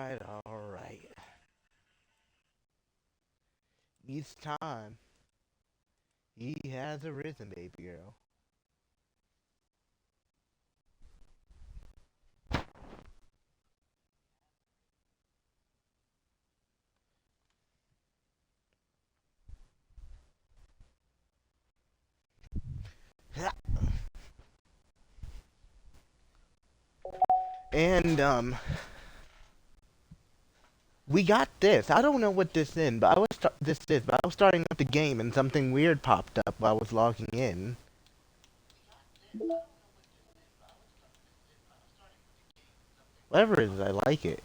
Alright. It's time. He has arisen, baby girl. And, we got this. I don't know what this is, but I was starting up the game and something weird popped up while I was logging in. Whatever it is, I like it.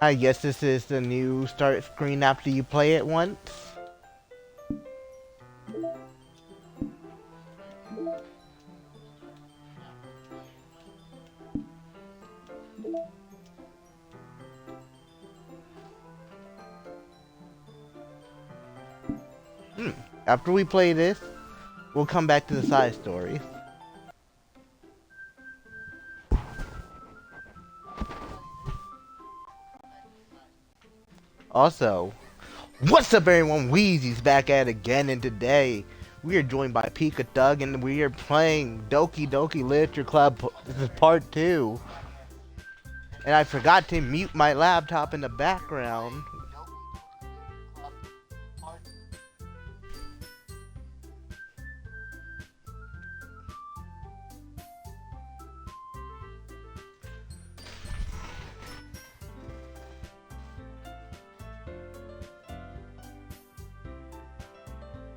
I guess this is the new start screen after you play it once. After we play this, we'll come back to the side story. Also, what's up everyone, Wheezy's back at it again, and today we are joined by Pika Thug and we are playing Doki Literature Club. This is part 2. And I forgot to mute my laptop in the background.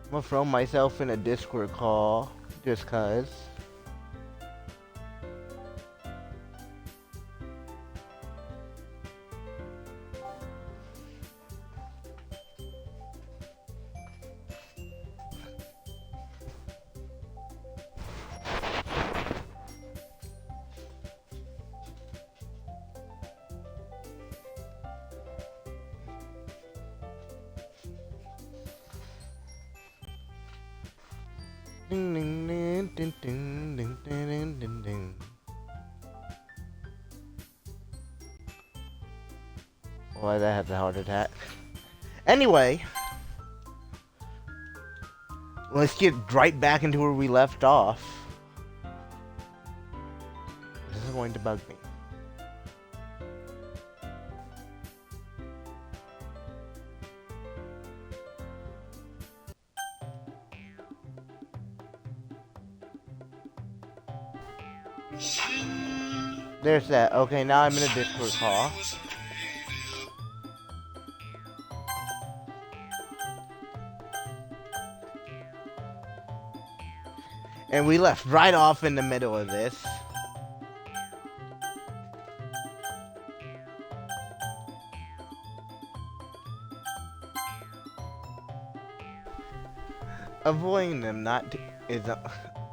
I'm gonna throw myself in a Discord call, just cause. Ding ding ding ding ding ding ding ding ding. Why did I have the heart attack? Anyway, let's get right back into where we left off. This is going to bug me. There's that. Okay, now I'm in a Discord call. And we left right off in the middle of this. Avoiding them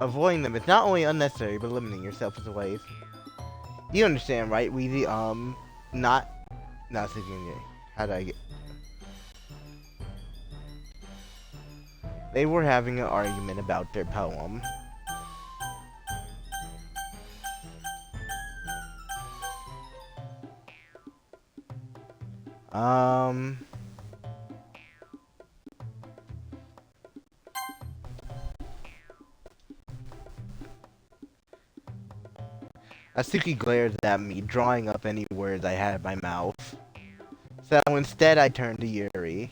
avoiding them is not only unnecessary, but limiting yourself is a waste. You understand, right? Not thinking. How did I get? They were having an argument about their poem. Asuki glares at me, drawing up any words I had in my mouth. So instead I turned to Yuri.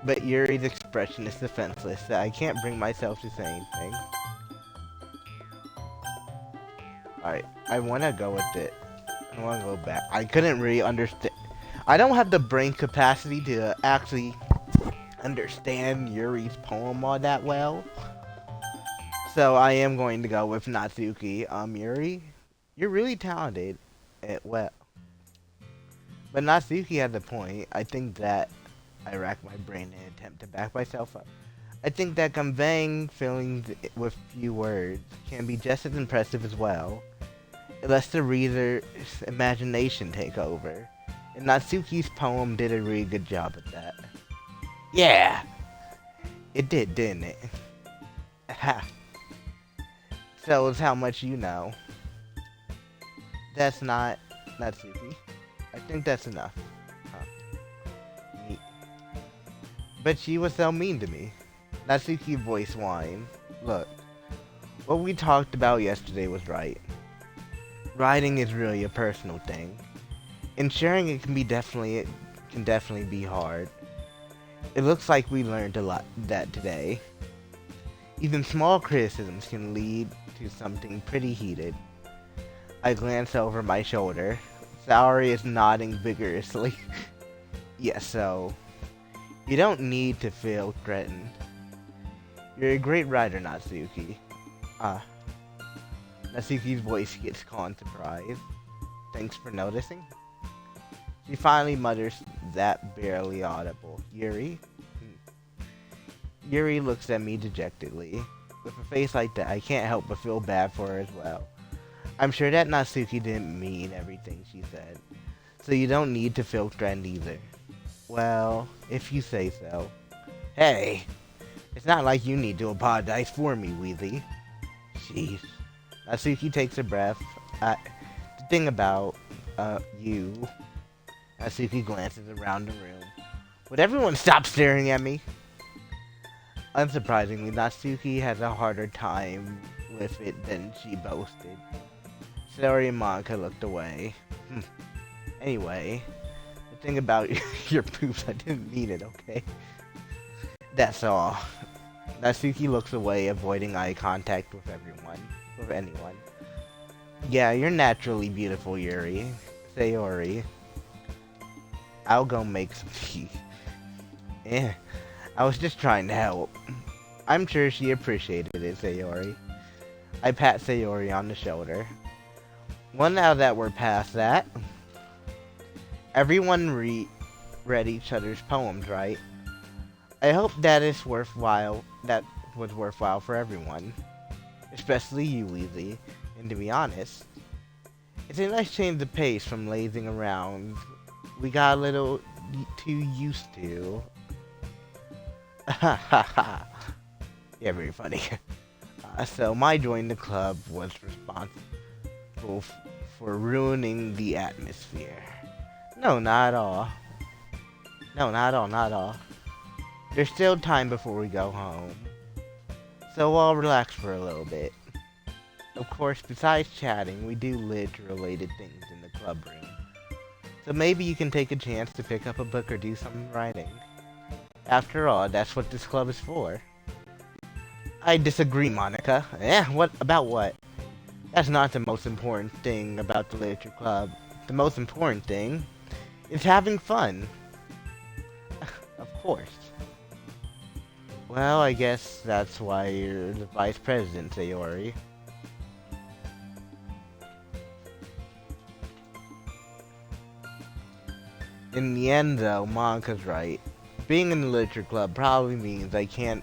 But Yuri's expression is defenseless, so I can't bring myself to say anything. Alright, I wanna go with it. I wanna go back. I couldn't really understand. I don't have the brain capacity to actually understand Yuri's poem all that well. So I am going to go with Natsuki. Yuri, you're really talented at well. But Natsuki has a point. I think that I rack my brain in an attempt to back myself up. I think that conveying feelings with few words can be just as impressive as well. It lets the reader's imagination take over. And Natsuki's poem did a really good job at that. Yeah, it did, didn't it? Ha. So it's how much you know. That's not Natsuki. I think that's enough. Huh. Neat. But she was so mean to me. Natsuki voice whine. Look, what we talked about yesterday was right. Writing is really a personal thing. And sharing it can definitely be hard. It looks like we learned a lot that today. Even small criticisms can lead to something pretty heated. I glance over my shoulder. Saori is nodding vigorously. Yeah, so you don't need to feel threatened. You're a great writer, Natsuki. Natsuki's voice gets calm in surprise. Thanks for noticing. She finally mutters that barely audible. Yuri? Yuri looks at me dejectedly. With a face like that, I can't help but feel bad for her as well. I'm sure that Natsuki didn't mean everything she said, so you don't need to feel threatened either. Well, if you say so. Hey, it's not like you need to apologize for me, Weezy. Jeez. Natsuki takes a breath. The thing about, you... Natsuki glances around the room. Would everyone stop staring at me? Unsurprisingly, Natsuki has a harder time with it than she boasted. Saori and Monika looked away. Anyway, the thing about your poops, I didn't mean it, okay? That's all. Natsuki looks away, avoiding eye contact with anyone. Yeah, you're naturally beautiful, Yuri. Saori. I'll go make some tea. I was just trying to help. I'm sure she appreciated it, Sayori. I pat Sayori on the shoulder. Well, now that we're past that, everyone read each other's poems, right? I hope that is worthwhile. That was worthwhile for everyone, especially you, Weezy. And to be honest, it's a nice change of pace from lazing around. We got a little too used to. Ha ha ha. Yeah, very funny. So my joining the club was responsible for ruining the atmosphere. No, not at all. No, not at all. There's still time before we go home. So I'll relax for a little bit. Of course, besides chatting, we do lit-related things in the club room. So maybe you can take a chance to pick up a book or do some writing. After all, that's what this club is for. I disagree, Monika. What about what? That's not the most important thing about the literature club. The most important thing is having fun. Of course. Well, I guess that's why you're the vice president, Sayori. In the end, though, Monika's right. Being in the literature club probably means I can't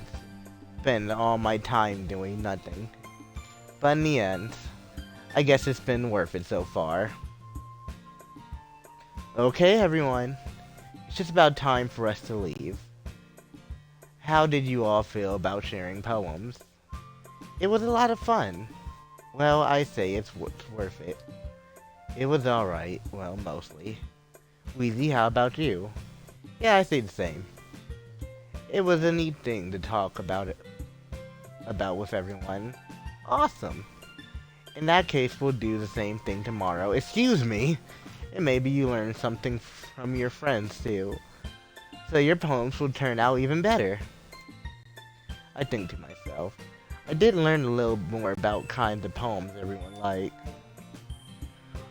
spend all my time doing nothing. But in the end, I guess it's been worth it so far. Okay, everyone. It's just about time for us to leave. How did you all feel about sharing poems? It was a lot of fun. Well, I say it's worth it. It was alright. Well, mostly. Weezy, how about you? Yeah, I say the same. It was a neat thing to talk about with everyone. Awesome. In that case, we'll do the same thing tomorrow. Excuse me! And maybe you learn something from your friends, too. So your poems will turn out even better. I think to myself, I did learn a little more about kinds of poems everyone likes.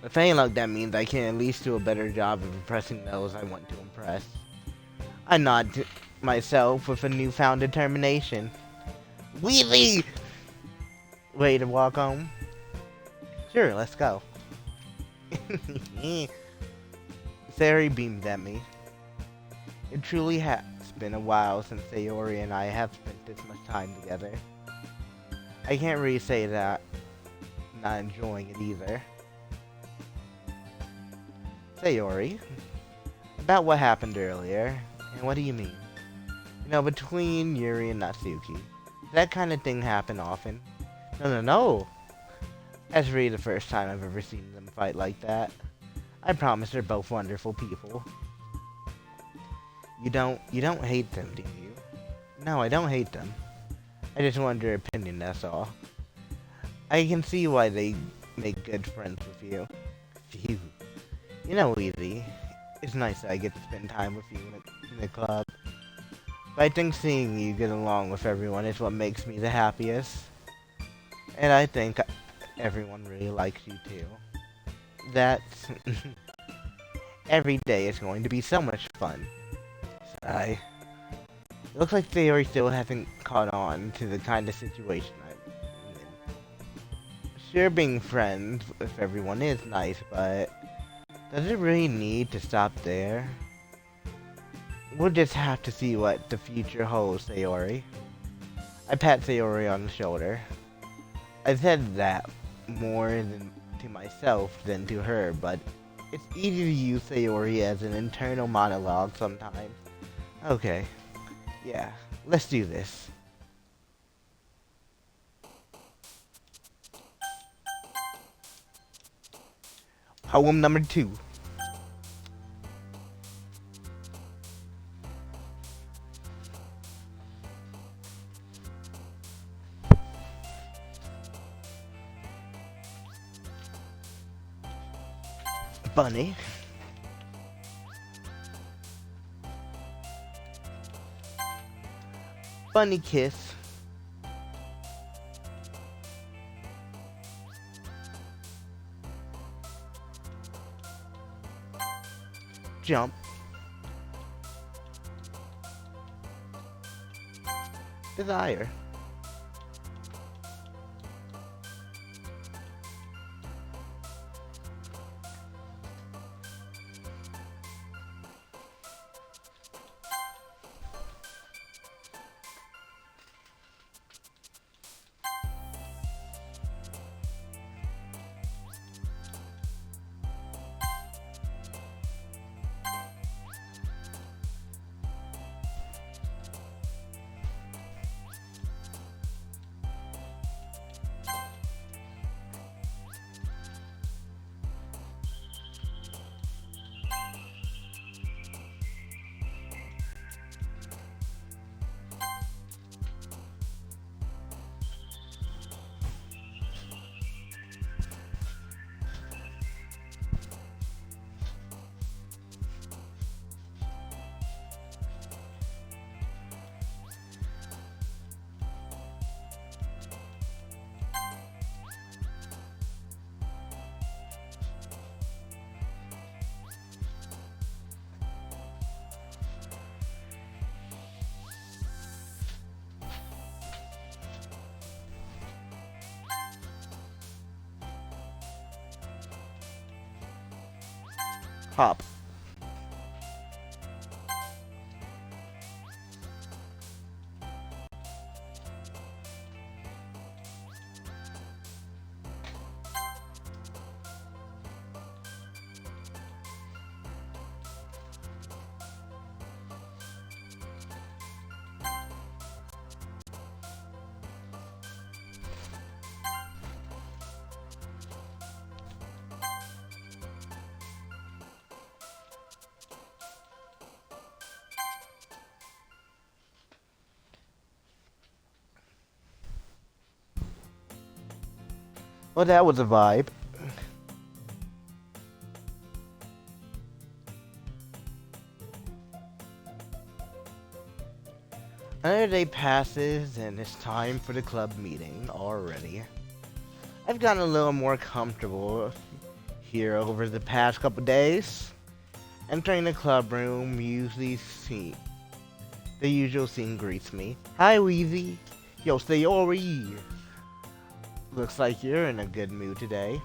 If ain't like that means I can at least do a better job of impressing those I want to impress. I nod to myself with a newfound determination. Wheelie! Ready to walk home? Sure, let's go. Sayori beamed at me. It truly has been a while since Sayori and I have spent this much time together. I can't really say that I'm not enjoying it either. Sayori, about what happened earlier, and what do you mean? You know, between Yuri and Natsuki. That kind of thing happen often. No. That's really the first time I've ever seen them fight like that. I promise they're both wonderful people. You don't hate them, do you? No, I don't hate them. I just wanted your opinion, that's all. I can see why they make good friends with you. Phew. You know, Easy, it's nice that I get to spend time with you in the club. But I think seeing you get along with everyone is what makes me the happiest. And I think everyone really likes you too. That's... Every day is going to be so much fun. Sigh. It looks like Theory still hasn't caught on to the kind of situation I'm in. Sure, being friends with everyone is nice, but does it really need to stop there? We'll just have to see what the future holds, Sayori. I pat Sayori on the shoulder. I said that more to myself than to her, but it's easy to use Sayori as an internal monologue sometimes. Okay. Yeah, let's do this. Poem number 2. Bunny. Bunny kiss. Jump. Desire. Hop. Well, that was a vibe. Another day passes, and it's time for the club meeting already. I've gotten a little more comfortable here over the past couple days. Entering the club room, the usual scene greets me. Hi, Weezy. Yo, Sayori. Looks like you're in a good mood today.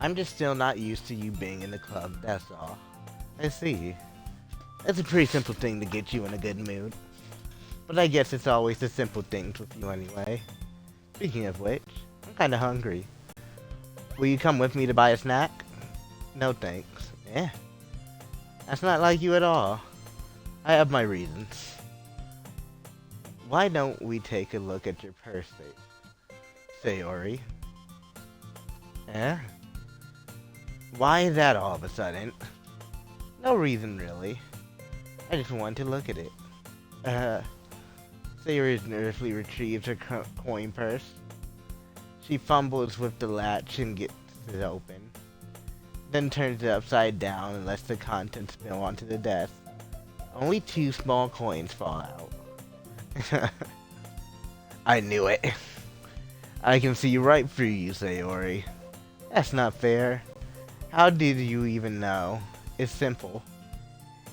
I'm just still not used to you being in the club, that's all. I see. That's a pretty simple thing to get you in a good mood. But I guess it's always the simple things with you anyway. Speaking of which, I'm kinda hungry. Will you come with me to buy a snack? No thanks. Eh. That's not like you at all. I have my reasons. Why don't we take a look at your purse, Sayori? Eh? Why that all of a sudden? No reason really. I just wanted to look at it. Sayori nervously retrieves her coin purse. She fumbles with the latch and gets it open. Then turns it upside down and lets the contents spill onto the desk. Only 2 small coins fall out. I knew it. I can see right through you, Sayori. That's not fair. How did you even know? It's simple.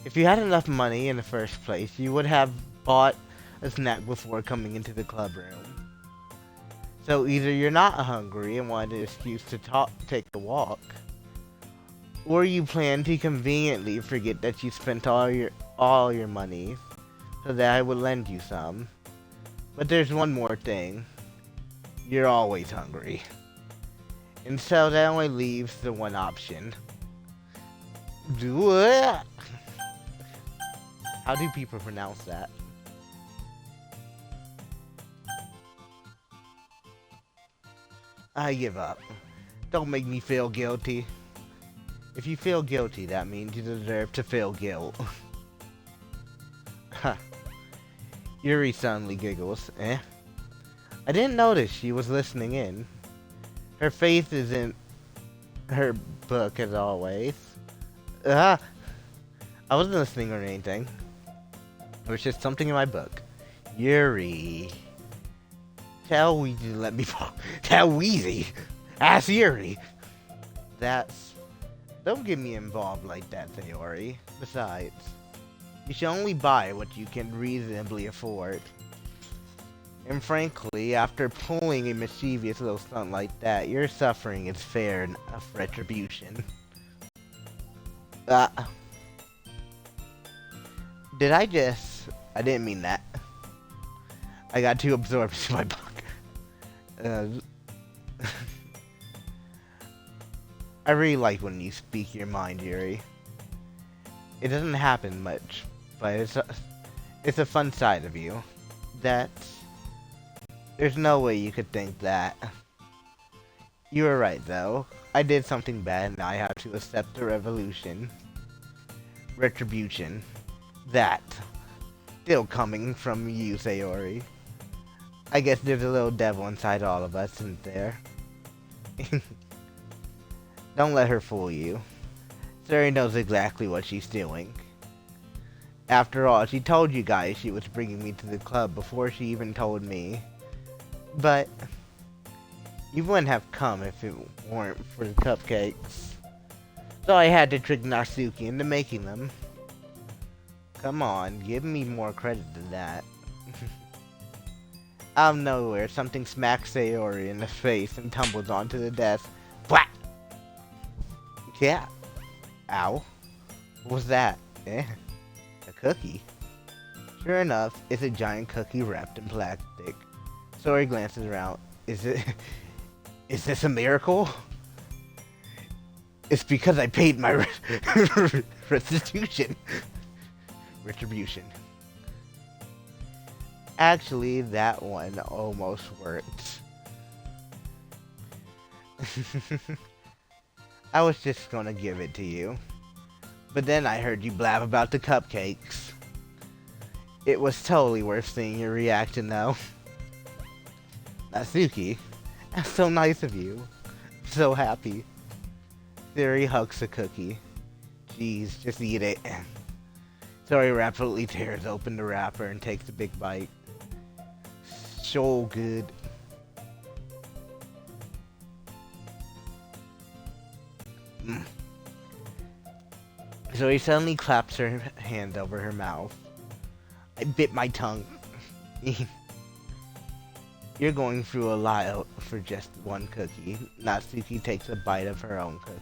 If you had enough money in the first place, you would have bought a snack before coming into the club room. So either you're not hungry and wanted an excuse to take a walk, or you plan to conveniently forget that you spent all your money so that I would lend you some. But there's one more thing. You're always hungry. And so that only leaves the one option. How do people pronounce that? I give up. Don't make me feel guilty. If you feel guilty, that means you deserve to feel guilt. Yuri suddenly giggles. Eh? I didn't notice she was listening in. Her face is in her book as always. I wasn't listening or anything. It was just something in my book. Yuri. Tell Weezy to let me fall. Tell Weezy. Ask Yuri. Don't get me involved like that, Sayori. Besides, you should only buy what you can reasonably afford. And frankly, after pulling a mischievous little stunt like that, your suffering is fair enough retribution. I didn't mean that. I got too absorbed in my book. I really like when you speak your mind, Yuri. It doesn't happen much, but it's a fun side of you. There's no way you could think that. You were right, though. I did something bad, and I have to accept the retribution. That. Still coming from you, Sayori. I guess there's a little devil inside all of us, isn't there? Don't let her fool you. Sayori knows exactly what she's doing. After all, she told you guys she was bringing me to the club before she even told me. But you wouldn't have come if it weren't for the cupcakes. So I had to trick Natsuki into making them. Come on, give me more credit than that. Out of nowhere, something smacks Sayori in the face and tumbles onto the desk. Blah! Yeah. Ow. What was that? Eh? A cookie? Sure enough, it's a giant cookie wrapped in plastic. Sayori glances around. Is this a miracle? It's because I paid my restitution. Retribution. Actually, that one almost worked. I was just gonna give it to you. But then I heard you blab about the cupcakes. It was totally worth seeing your reaction though. Natsuki, that's so nice of you. I'm so happy. Sayori hugs the cookie. Jeez, just eat it. Sayori rapidly tears open the wrapper and takes a big bite. So good. Sayori suddenly claps her hand over her mouth. I bit my tongue. You're going through a lot for just one cookie. Natsuki takes a bite of her own cookie.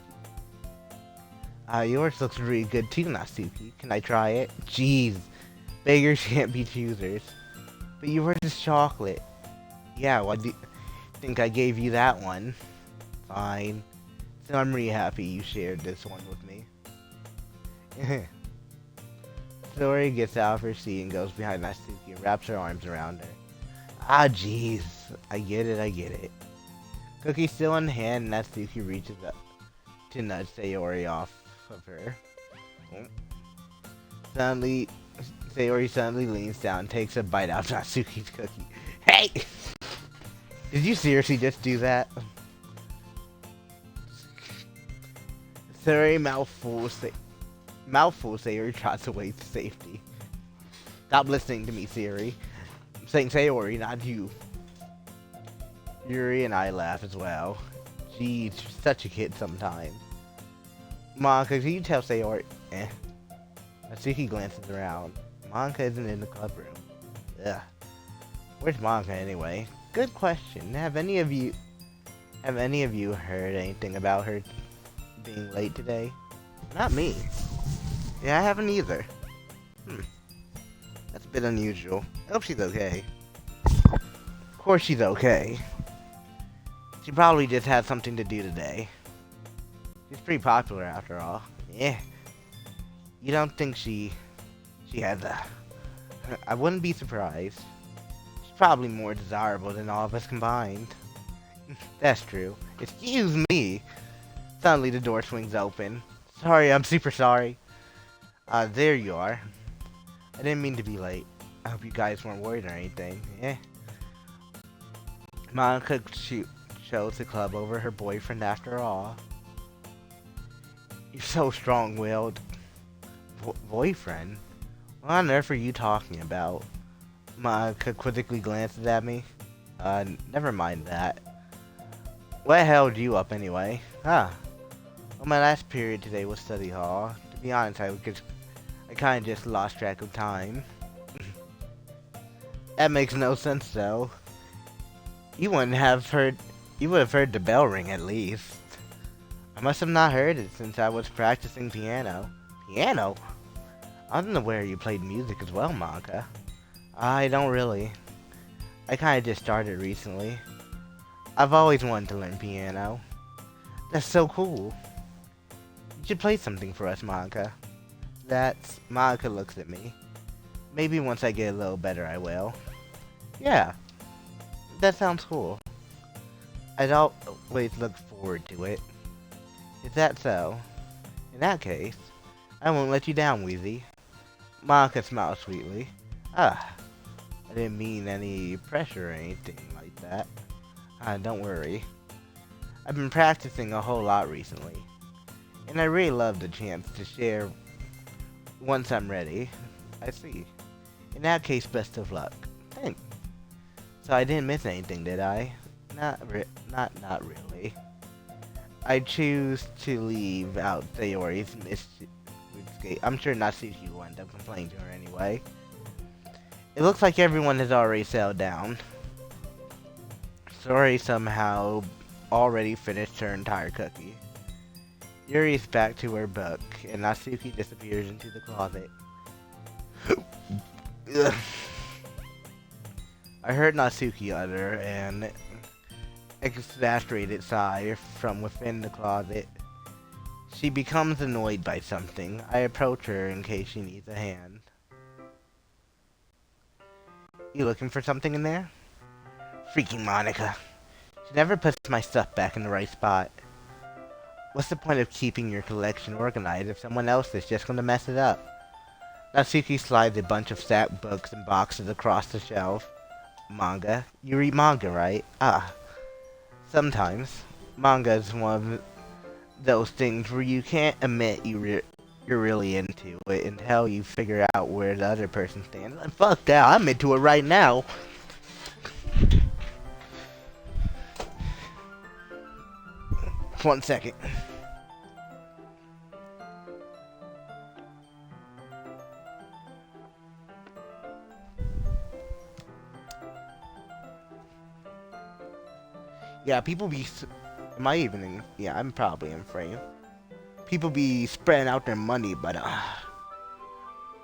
Yours looks really good too, Natsuki. Can I try it? Jeez, beggars can't be choosers. But yours is chocolate. Yeah, why do you think I gave you that one? Fine. So I'm really happy you shared this one with me. Sori gets out of her seat and goes behind Natsuki and wraps her arms around her. Ah, jeez. I get it. Cookie still in hand, Natsuki reaches up to nudge Sayori off of her. Suddenly, Sayori suddenly leans down and takes a bite out of Natsuki's cookie. Hey! Did you seriously just do that? Sayori mouthful Sayori trots away to safety. Stop listening to me, Sayori. I'm saying Sayori, not you. Yuri and I laugh as well. Geez, you're such a kid sometimes. Monica, can you tell Sayori? Natsuki glances around. Monica isn't in the club room. Ugh. Where's Monica anyway? Good question. Have any of you heard anything about her being late today? Not me. Yeah, I haven't either. That's a bit unusual. I hope she's okay. Of course she's okay. She probably just had something to do today. She's pretty popular after all. Yeah. You don't think she has a... I wouldn't be surprised. She's probably more desirable than all of us combined. That's true. Excuse me. Suddenly the door swings open. Sorry, I'm super sorry. There you are. I didn't mean to be late. I hope you guys weren't worried or anything. Yeah. Monica chose the club over her boyfriend after all. You're so strong-willed. Boyfriend? What on earth are you talking about? Monica quizzically glances at me. Never mind that. What held you up anyway? Well, my last period today was study hall. To be honest, I kind of just lost track of time. That makes no sense, though. You would have heard the bell ring at least. I must have not heard it since I was practicing piano. Piano? I wasn't aware you played music as well, Monica. I don't really. I kind of just started recently. I've always wanted to learn piano. That's so cool. You should play something for us, Monica. Monica looks at me. Maybe once I get a little better, I will. Yeah. That sounds cool. I'd always look forward to it. Is that so? In that case, I won't let you down, Wheezy. Monica smiles sweetly. I didn't mean any pressure or anything like that. Don't worry. I've been practicing a whole lot recently, and I really love the chance to share once I'm ready. I see. In that case, best of luck. Thanks. So I didn't miss anything, did I? Not really. I choose to leave out Sayori's escape. I'm sure Natsuki will end up complaining to her anyway. It looks like everyone has already settled down. Sori somehow already finished her entire cookie. Yuri's back to her book, and Natsuki disappears into the closet. I heard Natsuki utter an exasperated sigh from within the closet. She becomes annoyed by something. I approach her in case she needs a hand. You looking for something in there? Freaking Monica. She never puts my stuff back in the right spot. What's the point of keeping your collection organized if someone else is just going to mess it up? Natsuki slides a bunch of stacked books and boxes across the shelf. Manga? You read manga, right? Sometimes. Manga is one of those things where you can't admit you're really into it until you figure out where the other person stands. And fuck that, I'm into it right now. One second. Yeah, people be. Am I even in? Yeah, I'm probably in frame. People be spreading out their money, but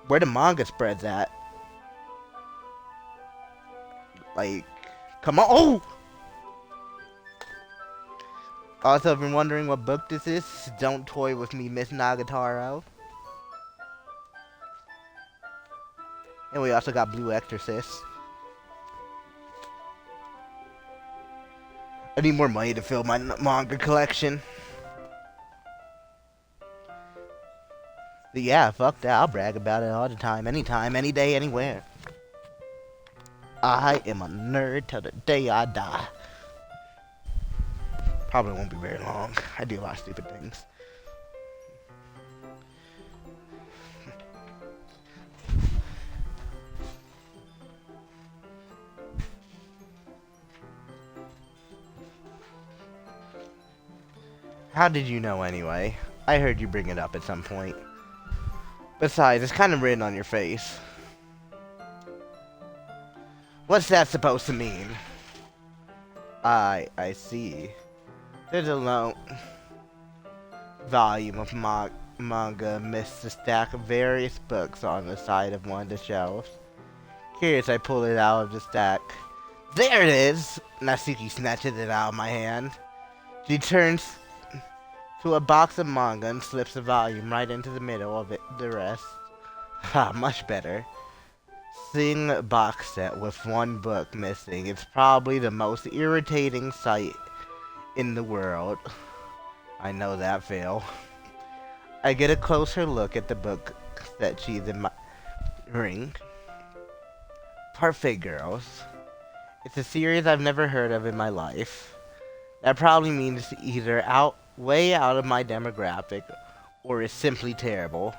where the manga spreads at? Like, come on! Oh! Also, if you're wondering what book this is, Don't Toy With Me, Miss Nagatoro. And we also got Blue Exorcist. I need more money to fill my manga collection. But yeah, fuck that. I'll brag about it all the time, anytime, any day, anywhere. I am a nerd till the day I die. Probably won't be very long. I do a lot of stupid things. How did you know anyway? I heard you bring it up at some point. Besides, it's kind of written on your face. What's that supposed to mean? I see. There's a lone volume of manga amidst a stack of various books on the side of one of the shelves. Curious, I pull it out of the stack. There it is! Natsuki snatches it out of my hand. She turns to a box of manga and slips the volume right into the middle of the rest. Ha, much better. Seeing a box set with one book missing is probably the most irritating sight in the world. I know that, Phil. I get a closer look at the book that she's in my ring. Parfait Girls. It's a series I've never heard of in my life. That probably means it's either way out of my demographic, or is simply terrible.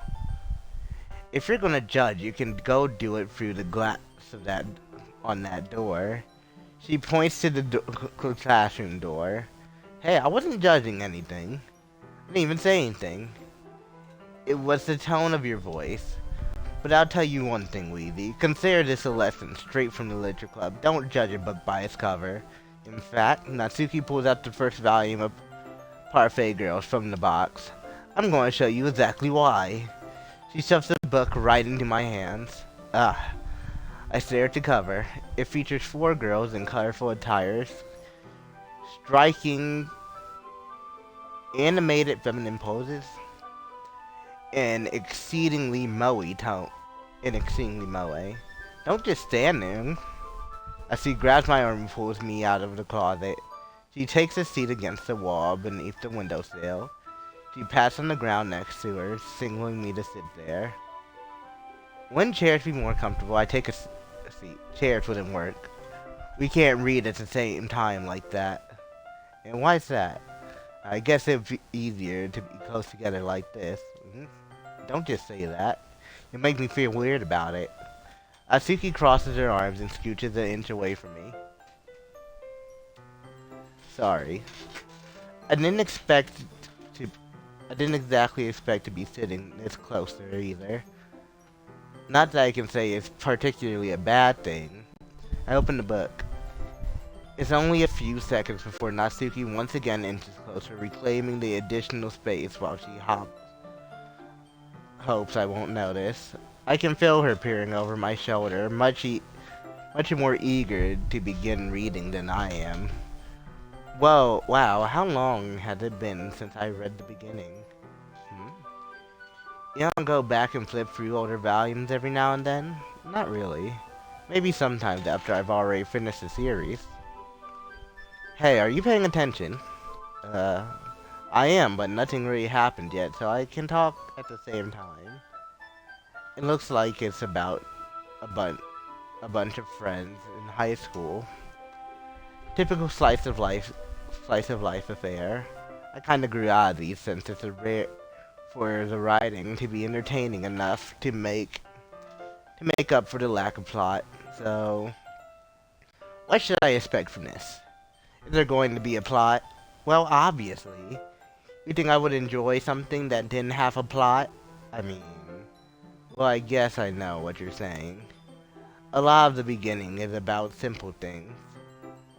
If you're gonna judge, you can go do it through the glass of that on that door. She points to the classroom door. Hey, I wasn't judging anything. I didn't even say anything. It was the tone of your voice. But I'll tell you one thing, Weezy. Consider this a lesson straight from the literature club. Don't judge a book by its cover. In fact, Natsuki pulls out the first volume of Parfait Girls from the box. I'm going to show you exactly why. She shoves the book right into my hands. I stare at the cover. It features 4 girls in colorful attires, striking animated feminine poses, and exceedingly moe tone. Don't just stand there. As she grabs my arm and pulls me out of the closet. She takes a seat against the wall beneath the windowsill. She pats on the ground next to her, signaling me to sit there. Wouldn't chairs be more comfortable? I take a seat. Chairs wouldn't work. We can't read at the same time like that. And why's that? I guess it'd be easier to be close together like this. Don't just say that. You make me feel weird about it. Atsuki crosses her arms and scooches an inch away from me. Sorry. I didn't exactly expect to be sitting this close to her either. Not that I can say it's particularly a bad thing. I open the book. It's only a few seconds before Natsuki once again inches closer, reclaiming the additional space while she hopes I won't notice. I can feel her peering over my shoulder, much more eager to begin reading than I am. Whoa, wow, how long has it been since I read the beginning? You don't go back and flip through older volumes every now and then? Not really. Maybe sometimes after I've already finished the series. Hey, are you paying attention? I am, but nothing really happened yet, so I can talk at the same time. It looks like it's about a bunch of friends in high school. Typical slice of life affair. I kinda grew out of these since it's rare for the writing to be entertaining enough to make up for the lack of plot. So, what should I expect from this? Is there going to be a plot? Well, obviously. You think I would enjoy something that didn't have a plot? I mean, well, I guess I know what you're saying. A lot of the beginning is about simple things.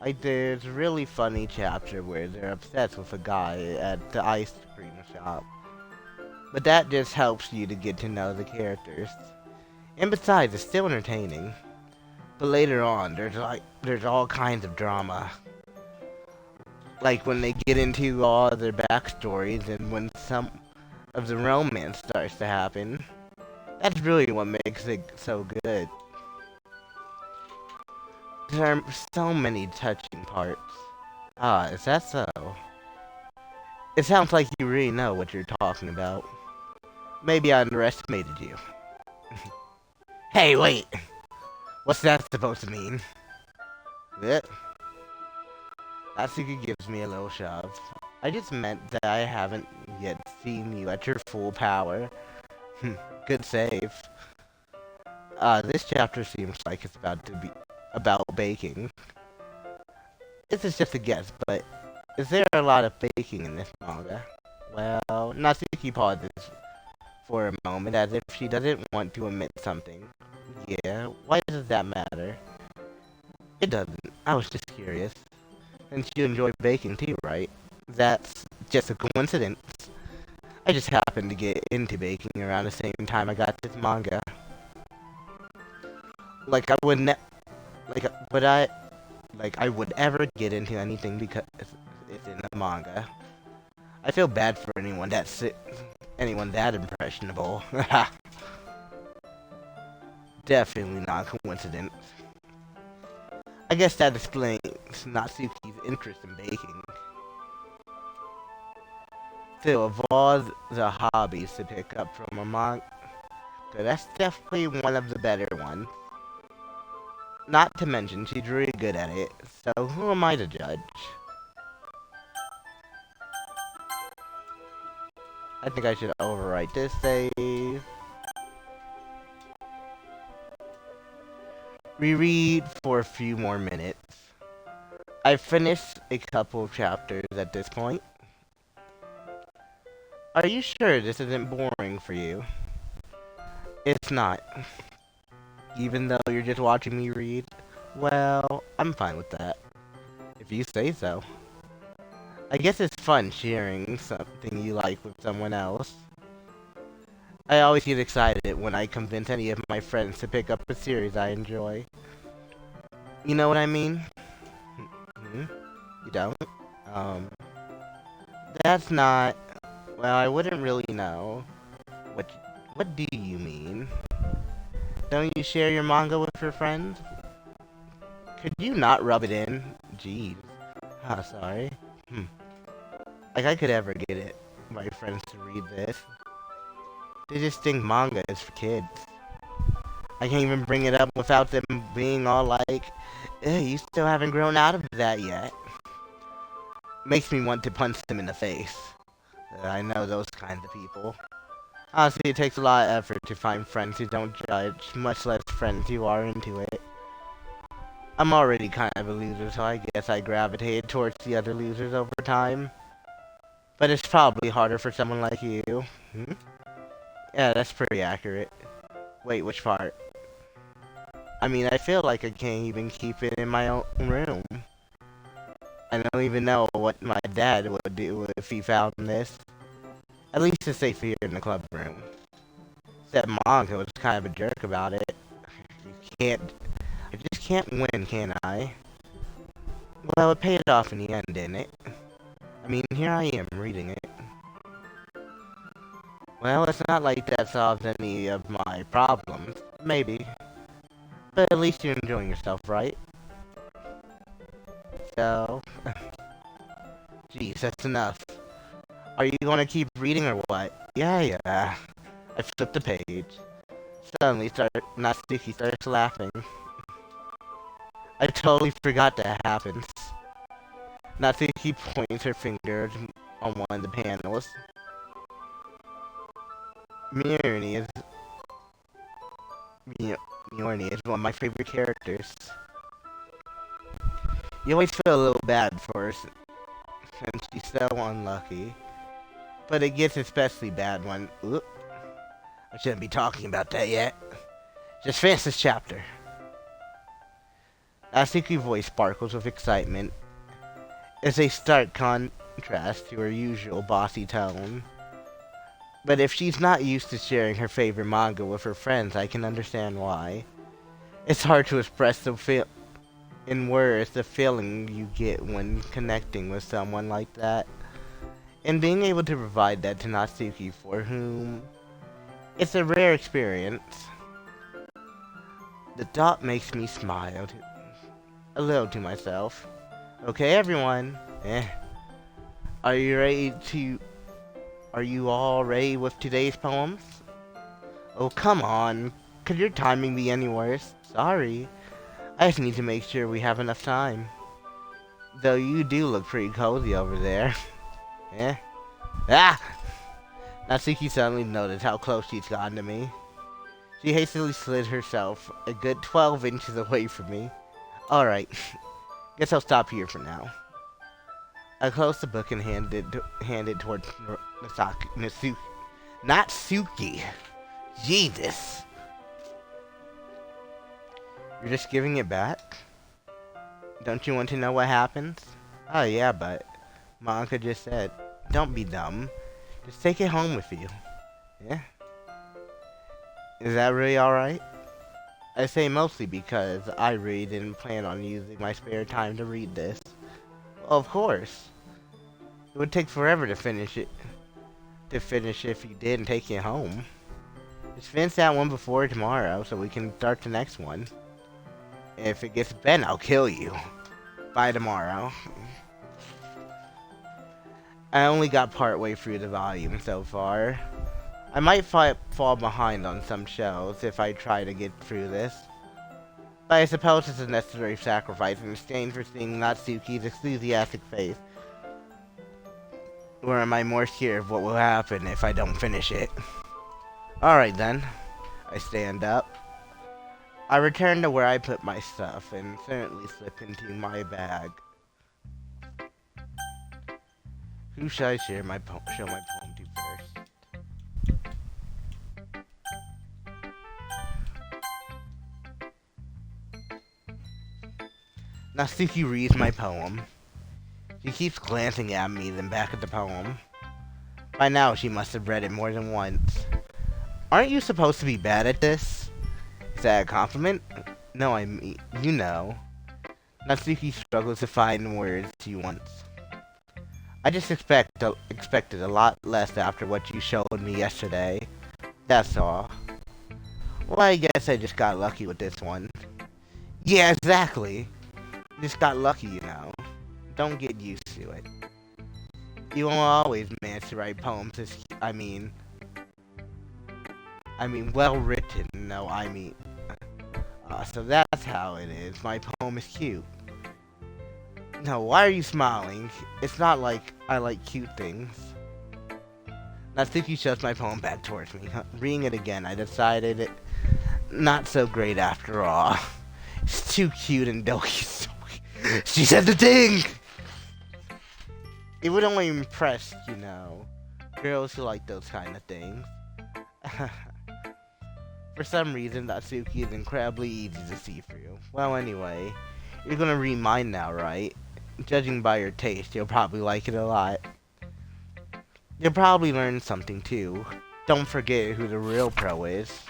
Like, there's a really funny chapter where they're obsessed with a guy at the ice cream shop. But that just helps you to get to know the characters. And besides, it's still entertaining. But later on, there's all kinds of drama. Like when they get into all their backstories and when some of the romance starts to happen. That's really what makes it so good. There are so many touching parts. Ah, is that so? It sounds like you really know what you're talking about. Maybe I underestimated you. Hey, wait! What's that supposed to mean? That Atsuki gives me a little shove. I just meant that I haven't yet seen you at your full power. Good save. This chapter seems like it's about to be about baking. This is just a guess, but is there a lot of baking in this manga? Well, Natsuki pauses for a moment as if she doesn't want to admit something. Yeah, why does that matter? It doesn't. I was just curious. Since you enjoy baking too, right? That's just a coincidence. I just happened to get into baking around the same time I got this manga. Like I would ne- like, but I would ever get into anything because it's in a manga. I feel bad for anyone that impressionable. Definitely not a coincidence. I guess that explains Natsuki's interest in baking. Still, of all the hobbies to pick up from a manga, that's definitely one of the better ones. Not to mention, she's really good at it, so who am I to judge? I think I should overwrite this save. Reread for a few more minutes. I've finished a couple of chapters at this point. Are you sure this isn't boring for you? It's not. Even though you're just watching me read? Well, I'm fine with that. If you say so. I guess it's fun sharing something you like with someone else. I always get excited when I convince any of my friends to pick up a series I enjoy. You know what I mean? Hmm? You don't? That's not... Well, I wouldn't really know. What do you mean? Don't you share your manga with your friends? Could you not rub it in? Jeez. Oh, sorry. Like I could ever get my friends to read this. They just think manga is for kids. I can't even bring it up without them being all like, you still haven't grown out of that yet. Makes me want to punch them in the face. I know those kinds of people. Honestly, it takes a lot of effort to find friends who don't judge, much less friends who are into it. I'm already kind of a loser, so I guess I gravitate towards the other losers over time. But it's probably harder for someone like you. Yeah, that's pretty accurate. Wait, which part? I mean, I feel like I can't even keep it in my own room. I don't even know what my dad would do if he found this. At least it's safe here in the club room. Except Monka was kind of a jerk about it. I just can't win, can I? Well, it paid off in the end, didn't it? I mean, here I am reading it. Well, it's not like that solves any of my problems. Maybe. But at least you're enjoying yourself, right? So... Jeez, that's enough. Are you gonna keep reading or what? Yeah. I flipped the page. Suddenly, Natsuki starts laughing. I totally forgot that happens. Natsuki points her finger on one of the panels. Miorni is one of my favorite characters. You always feel a little bad for her since she's so unlucky. But it gets especially bad when... Oop, I shouldn't be talking about that yet. Just finish this chapter. Natsuki's voice sparkles with excitement. It's a stark contrast to her usual bossy tone. But if she's not used to sharing her favorite manga with her friends, I can understand why. It's hard to express in words the feeling you get when connecting with someone like that. And being able to provide that to Natsuki, for whom it's a rare experience. The thought makes me smile a little to myself. Okay, everyone. Are you ready to... Are you all ready with today's poems? Oh, come on. Could your timing be any worse? Sorry. I just need to make sure we have enough time. Though you do look pretty cozy over there. Ah! Natsuki suddenly noticed how close she's gotten to me. She hastily slid herself a good 12 inches away from me. Alright, guess I'll stop here for now. I closed the book and handed it towards Natsuki. Jesus. You're just giving it back? Don't you want to know what happens? Oh yeah, but my uncle just said, don't be dumb. Just take it home with you. Yeah? Is that really alright? I say mostly because I really didn't plan on using my spare time to read this. Well, of course. It would take forever to finish it. If you didn't take it home. Just finish that one before tomorrow so we can start the next one. If it gets bent, I'll kill you. By tomorrow. I only got part way through the volume so far. I might fall behind on some shows if I try to get through this. But I suppose it's a necessary sacrifice in exchange for seeing Natsuki's enthusiastic face. Or am I more scared of what will happen if I don't finish it? Alright then. I stand up. I return to where I put my stuff and certainly slip into my bag. Who should I show my poem to first? Natsuki reads my poem. She keeps glancing at me, then back at the poem. By now, she must have read it more than once. Aren't you supposed to be bad at this? Is that a compliment? No, I mean, you know. Natsuki struggles to find words she wants. I just expected a lot less after what you showed me yesterday. That's all. Well, I guess I just got lucky with this one. Yeah, exactly. Just got lucky, you know. Don't get used to it. You won't always manage to write poems well written, no, so that's how it is. My poem is cute. No, why are you smiling? It's not like I like cute things. Natsuki shoves my poem back towards me. Reading it again, I decided it not so great after all. It's too cute and doki. She said the thing! It would only impress, you know, girls who like those kind of things. For some reason, Natsuki is incredibly easy to see through. Well, anyway, you're gonna read mine now, right? Judging by your taste, you'll probably like it a lot. You'll probably learn something, too. Don't forget who the real pro is.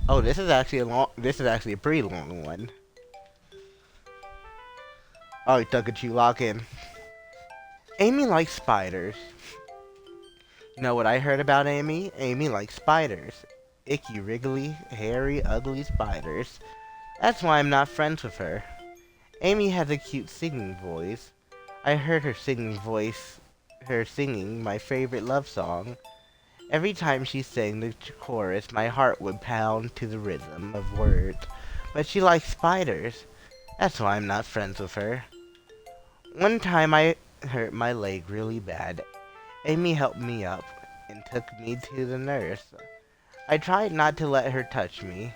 Oh, this is actually a pretty long one. Oh, Tukachu, lock in. Amy likes spiders. You know what I heard about Amy? Amy likes spiders. Icky, wriggly, hairy, ugly spiders. That's why I'm not friends with her. Amy has a cute singing voice. I heard her singing my favorite love song. Every time she sang the chorus, my heart would pound to the rhythm of words. But she likes spiders. That's why I'm not friends with her. One time I hurt my leg really bad. Amy helped me up and took me to the nurse. I tried not to let her touch me.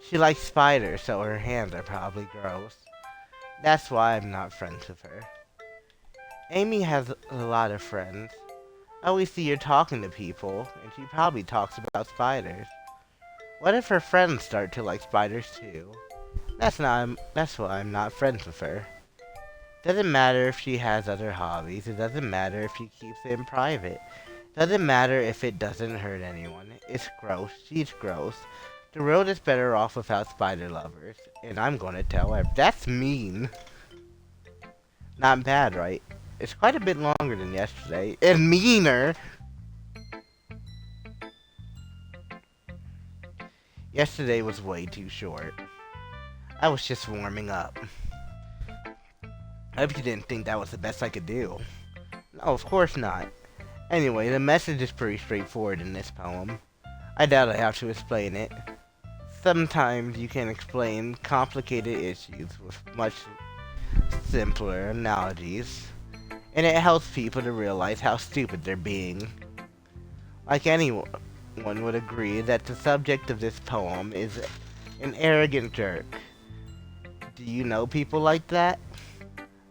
She likes spiders, so her hands are probably gross. That's why I'm not friends with her. Amy has a lot of friends. I always see her talking to people, and she probably talks about spiders. What if her friends start to like spiders too? That's why I'm not friends with her. Doesn't matter if she has other hobbies. It doesn't matter if she keeps it in private. Doesn't matter if it doesn't hurt anyone. It's gross. She's gross. The world is better off without spider lovers. And I'm gonna tell her. That's mean. Not bad, right? It's quite a bit longer than yesterday. And meaner. Yesterday was way too short. I was just warming up. I hope you didn't think that was the best I could do. No, of course not. Anyway, the message is pretty straightforward in this poem. I doubt I have to explain it. Sometimes you can explain complicated issues with much simpler analogies, and it helps people to realize how stupid they're being. Like anyone would agree that the subject of this poem is an arrogant jerk. Do you know people like that?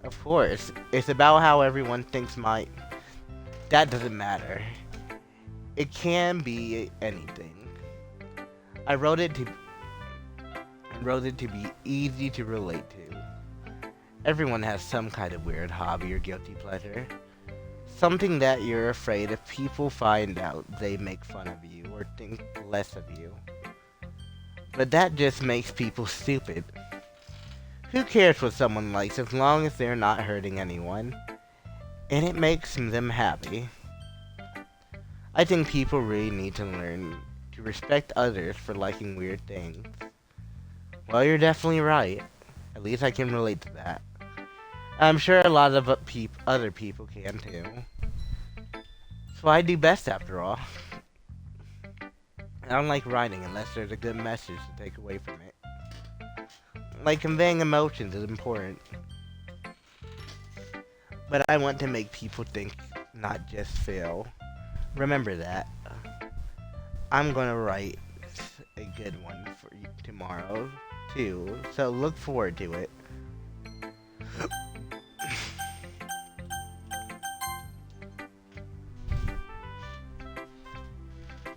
Of course, it's about how everyone thinks that doesn't matter. It can be anything. I wrote it to be easy to relate to. Everyone has some kind of weird hobby or guilty pleasure. Something that you're afraid if people find out they make fun of you or think less of you. But that just makes people stupid. Who cares what someone likes as long as they're not hurting anyone? And it makes them happy. I think people really need to learn to respect others for liking weird things. Well, you're definitely right. At least I can relate to that. I'm sure a lot of other people can too. That's what I do best after all. I don't like writing unless there's a good message to take away from it. Like conveying emotions is important. But I want to make people think, not just feel. Remember that. I'm gonna write a good one for you tomorrow, too. So look forward to it.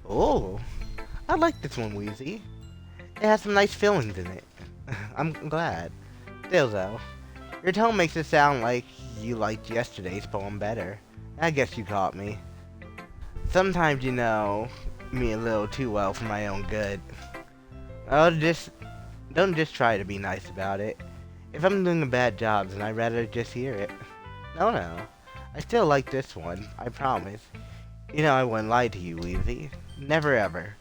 Oh, I like this one, Wheezy. It has some nice feelings in it. I'm glad. Still though, your tone makes it sound like you liked yesterday's poem better. I guess you caught me. Sometimes you know me a little too well for my own good. Oh, don't just try to be nice about it. If I'm doing a bad job, then I'd rather just hear it. No, I still like this one. I promise. You know I wouldn't lie to you, Weezy. Never ever.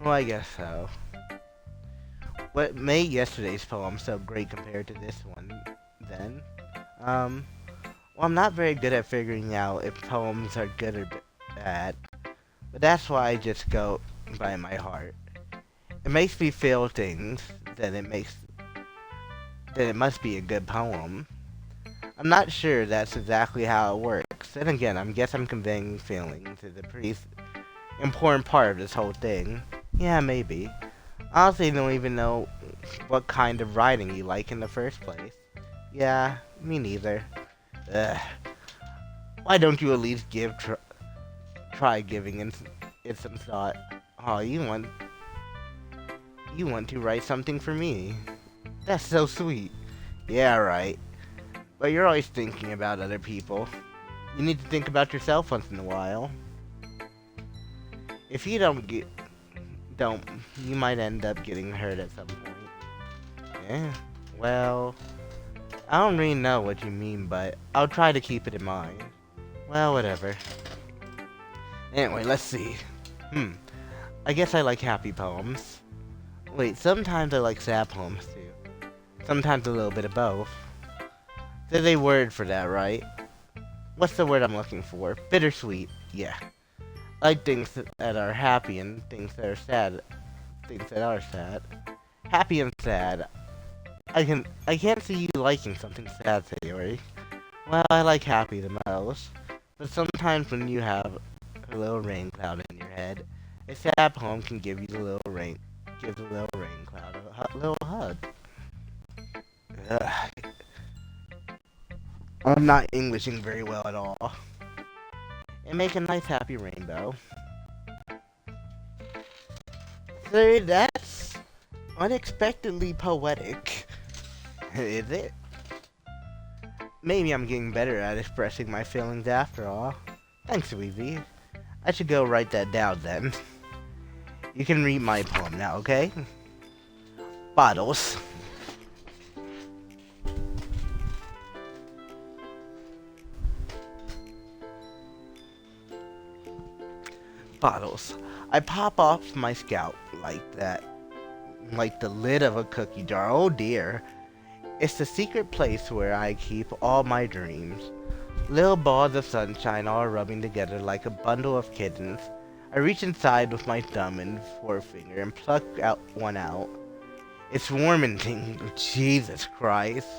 Well, I guess so. What made yesterday's poem so great compared to this one, then? Well, I'm not very good at figuring out if poems are good or bad, but that's why I just go by my heart. It makes me feel things, then it must be a good poem. I'm not sure that's exactly how it works. Then again, I guess I'm conveying feelings is a pretty important part of this whole thing. Yeah, maybe. Honestly, I don't even know what kind of writing you like in the first place. Yeah, me neither. Ugh. Why don't you at least try giving it some thought? Oh, you want to write something for me? That's so sweet. Yeah, right. But you're always thinking about other people. You need to think about yourself once in a while. If you don't, you might end up getting hurt at some point. Yeah, well, I don't really know what you mean, but I'll try to keep it in mind. Well, whatever. Anyway, let's see. I guess I like happy poems. Wait, sometimes I like sad poems too. Sometimes a little bit of both. There's a word for that, right? What's the word I'm looking for? Bittersweet. Yeah. I like things that are happy and things that are sad. Things that are sad. Happy and sad. I can't see you liking something sad, Sayori. Well, I like happy the most. But sometimes when you have a little rain cloud in your head, a sad poem can give you the little rain cloud a little hug. Ugh. I'm not Englishing very well at all. And make a nice happy rainbow. So that's unexpectedly poetic. Is it? Maybe I'm getting better at expressing my feelings after all. Thanks, Weezy. I should go write that down then. You can read my poem now, okay? Bottles. Bottles. I pop off my scalp like that. Like the lid of a cookie jar. Oh dear. It's the secret place where I keep all my dreams. Little balls of sunshine all rubbing together like a bundle of kittens. I reach inside with my thumb and forefinger and pluck one out. It's warm and tingling. Jesus Christ.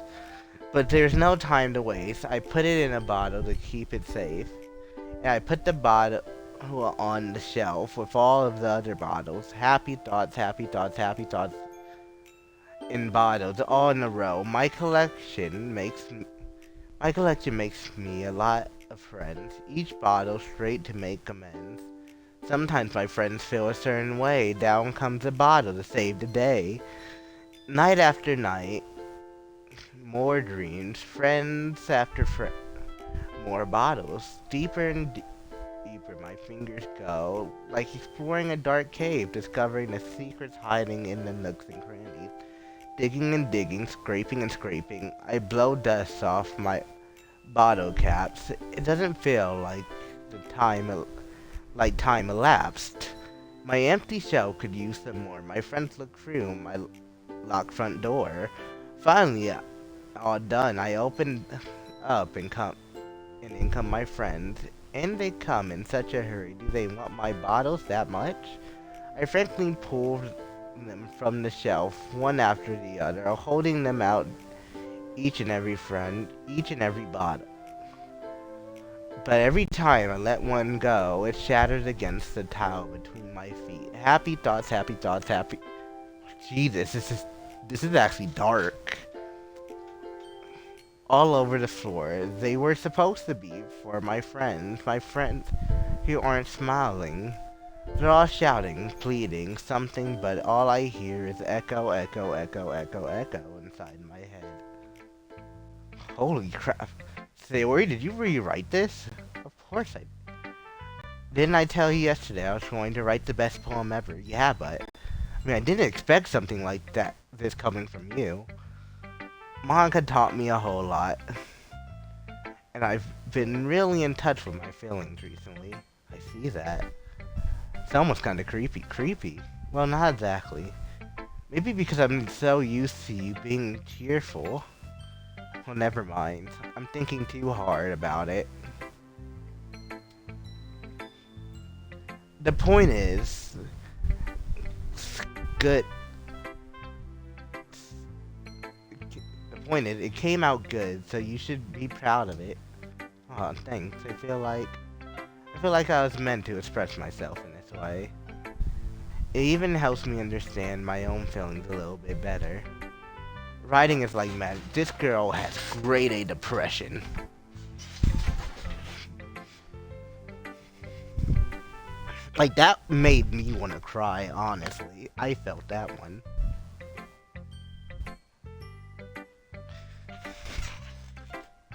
But there's no time to waste. I put it in a bottle to keep it safe. And I put the bottle on the shelf with all of the other bottles. Happy thoughts, happy thoughts, happy thoughts. In bottles, all in a row. My collection makes me a lot of friends. Each bottle straight to make amends. Sometimes my friends feel a certain way. Down comes a bottle to save the day. Night after night, more dreams. Friends after friends. More bottles. Deeper and deeper my fingers go. Like exploring a dark cave, discovering the secrets hiding in the nooks and crannies. Digging and digging, scraping and scraping. I blow dust off my bottle caps. It doesn't feel like time elapsed. My empty shell could use some more. My friends look through my locked front door. Finally, all done. I open up and in come my friends. And they come in such a hurry. Do they want my bottles that much? I frankly pull them from the shelf, one after the other, holding them out, each and every bottle. But every time I let one go, it shatters against the tile between my feet. Happy thoughts, happy thoughts, happy... Jesus, this is actually dark. All over the floor. They were supposed to be for my friends who aren't smiling. They're all shouting, pleading, something, but all I hear is echo, echo, echo, echo, echo inside my head. Holy crap. Sayori, did you rewrite this? Of course I... Didn't I tell you yesterday I was going to write the best poem ever? Yeah, but... I mean, I didn't expect something like this coming from you. Manga taught me a whole lot. And I've been really in touch with my feelings recently. I see that. It's almost kind of creepy. Creepy? Well, not exactly. Maybe because I'm so used to you being cheerful. Well, never mind. I'm thinking too hard about it. The point is... good. The point is, it came out good, so you should be proud of it. Oh, thanks. I feel like I was meant to express myself in this way. It even helps me understand my own feelings a little bit better. Writing is like magic. This girl has grade A depression. Like, that made me want to cry, honestly. I felt that one.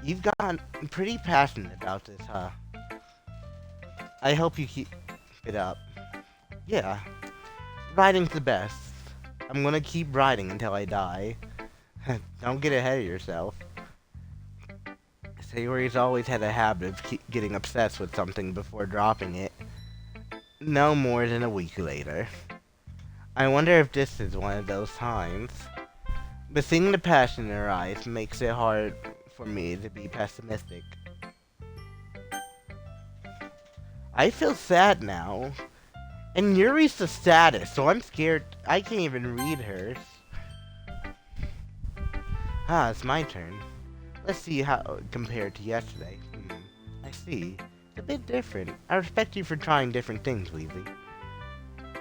You've gotten pretty passionate about this, huh? I hope you keep it up. Yeah. Writing's the best. I'm gonna keep writing until I die. Don't get ahead of yourself. Sayori's always had a habit of getting obsessed with something before dropping it. No more than a week later. I wonder if this is one of those times. But seeing the passion in her eyes makes it hard for me to be pessimistic. I feel sad now. And Yuri's the saddest, so I'm scared. I can't even read hers. Ah, it's my turn. Let's see how compared to yesterday. I see. It's a bit different. I respect you for trying different things, Weezy.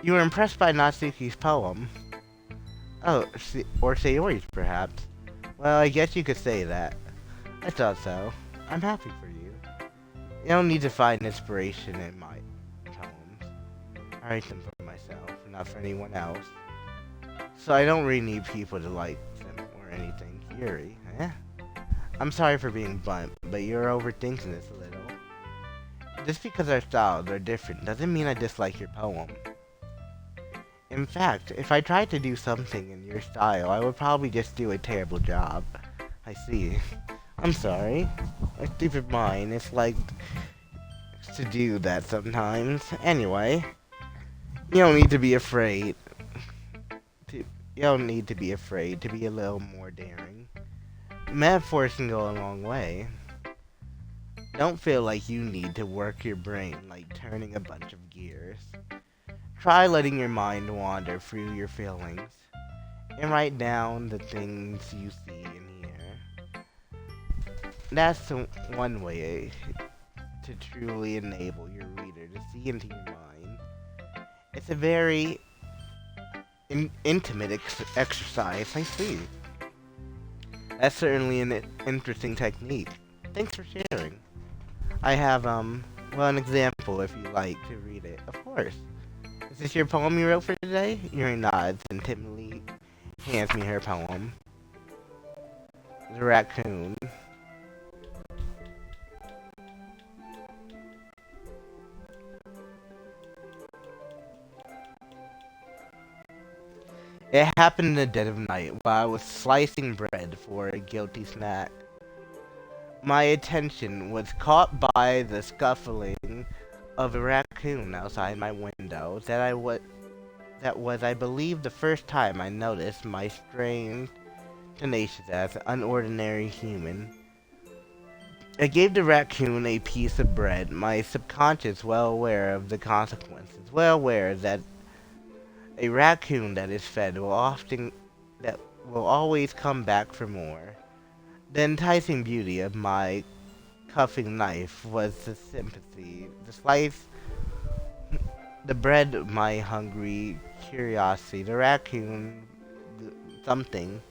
You were impressed by Natsuki's poem. Oh, or Sayori's, perhaps. Well, I guess you could say that. I thought so. I'm happy for you. You don't need to find inspiration in my poems. I write them for myself, not for anyone else. So I don't really need people to like them or anything. Fury. Eh? I'm sorry for being blunt, but you're overthinking this a little. Just because our styles are different doesn't mean I dislike your poem. In fact, if I tried to do something in your style, I would probably just do a terrible job. I see. I'm sorry. My stupid mind is like to do that sometimes. Anyway, you don't need to be afraid. To, you don't need to be afraid to be a little more daring. Metaphors can go a long way. Don't feel like you need to work your brain like turning a bunch of gears. Try letting your mind wander through your feelings and write down the things you see and hear. That's one way to truly enable your reader to see into your mind. It's a very intimate exercise, I see. That's certainly an interesting technique. Thanks for sharing. I have, well, an example if you like to read it. Of course. Is this your poem you wrote for today? Yuri nods and timidly hands me her poem. The raccoon. It happened in the dead of night while I was slicing bread for a guilty snack. My attention was caught by the scuffling of a raccoon outside my window that was, I believe, the first time I noticed my strange tenacious as an unordinary human. I gave the raccoon a piece of bread, my subconscious well aware of the consequences, well aware that a raccoon that is fed will always come back for more. The enticing beauty of my cuffing knife was the sympathy, the slice, the bread of my hungry curiosity, the raccoon, something.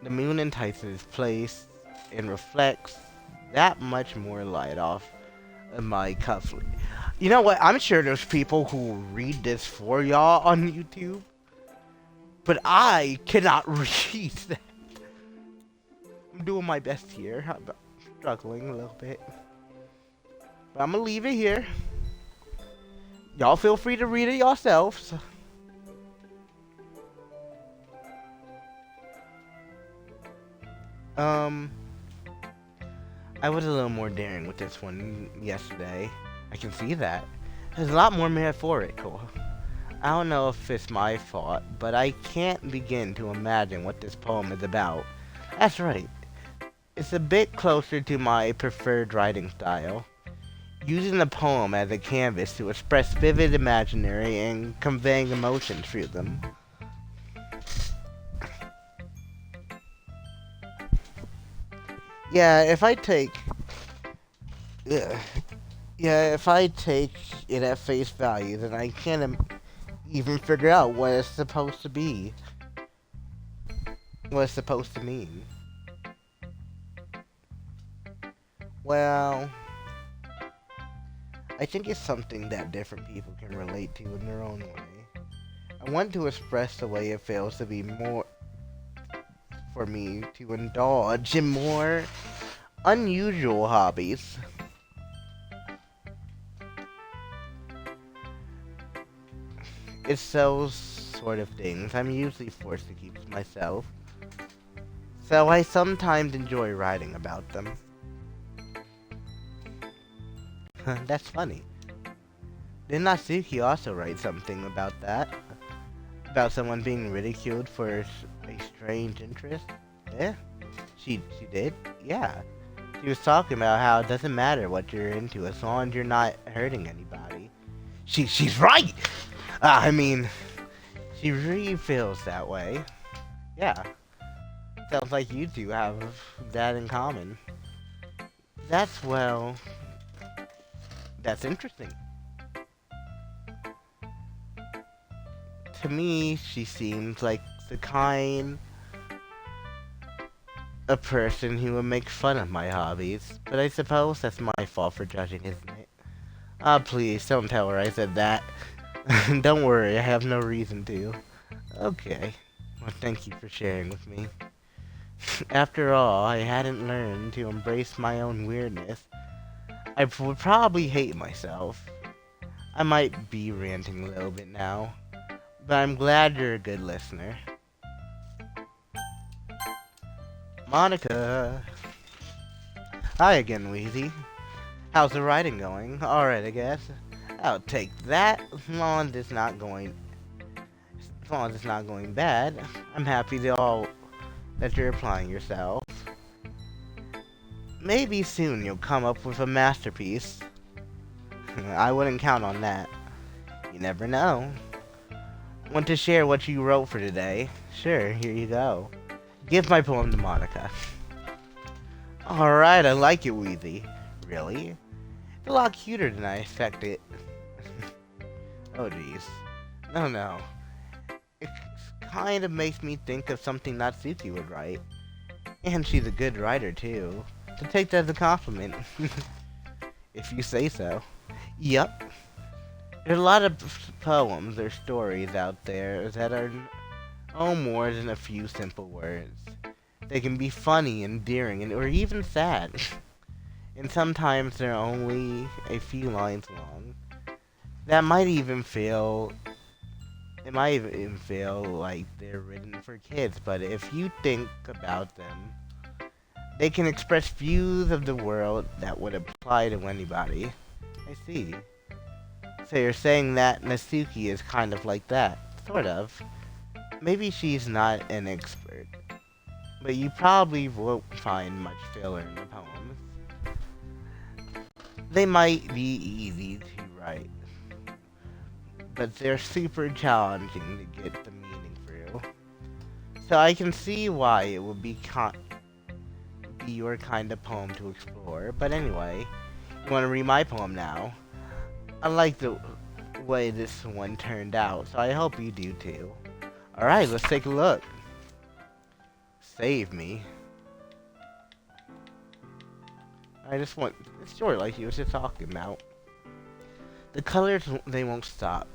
The moon entices place and reflects that much more light off of my cuff. You know what? I'm sure there's people who read this for y'all on YouTube, but I cannot read that. I'm doing my best here. I'm struggling a little bit. But I'm gonna leave it here. Y'all feel free to read it yourselves. I was a little more daring with this one yesterday. I can see that. It's a lot more metaphorical. I don't know if it's my fault, but I can't begin to imagine what this poem is about. That's right. It's a bit closer to my preferred writing style, using the poem as a canvas to express vivid imaginary and conveying emotions through them. Yeah, if I take, yeah, if I take it at face value, then I can't even figure out what it's supposed to be, what it's supposed to mean. Well, I think it's something that different people can relate to in their own way. I want to express the way it feels to be more, for me to indulge in more unusual hobbies. It's those sort of things I'm usually forced to keep to myself, so I sometimes enjoy writing about them. That's funny. Did Natsuki also write something about that? About someone being ridiculed for a strange interest? Yeah? She did? Yeah. She was talking about how it doesn't matter what you're into as long as you're not hurting anybody. She's right! I mean, she really feels that way. Yeah. Sounds like you two have that in common. That's, well, that's interesting. To me, she seems like the kind of person who would make fun of my hobbies, but I suppose that's my fault for judging, isn't it? Ah, please, don't tell her I said that. Don't worry, I have no reason to. Okay. Well, thank you for sharing with me. After all, I hadn't learned to embrace my own weirdness. I would probably hate myself. I might be ranting a little bit now, but I'm glad you're a good listener. Monica! Hi again, Wheezy. How's the writing going? Alright, I guess. I'll take that as long as it's not going bad. I'm happy that you're applying yourself. Maybe soon you'll come up with a masterpiece. I wouldn't count on that. You never know. Want to share what you wrote for today? Sure, here you go. Give my poem to Monica. Alright, I like it, Wheezy. Really? It's a lot cuter than I expected. Oh jeez. No. It kind of makes me think of something Natsuki would write. And she's a good writer too. So take that as a compliment. If you say so. Yup. There's a lot of poems or stories out there that are no more than a few simple words. They can be funny, endearing, or even sad. And sometimes they're only a few lines long. It might even feel like they're written for kids, but if you think about them, they can express views of the world that would apply to anybody. I see. So you're saying that Natsuki is kind of like that? Sort of. Maybe she's not an expert, but you probably won't find much filler in the poems. They might be easy to write, but they're super challenging to get the meaning through. So I can see why it would be your kind of poem to explore. But anyway, you want to read my poem now? I like the way this one turned out, so I hope you do too. Alright, let's take a look. Save me. It's short like you was just talking about. The colors, they won't stop.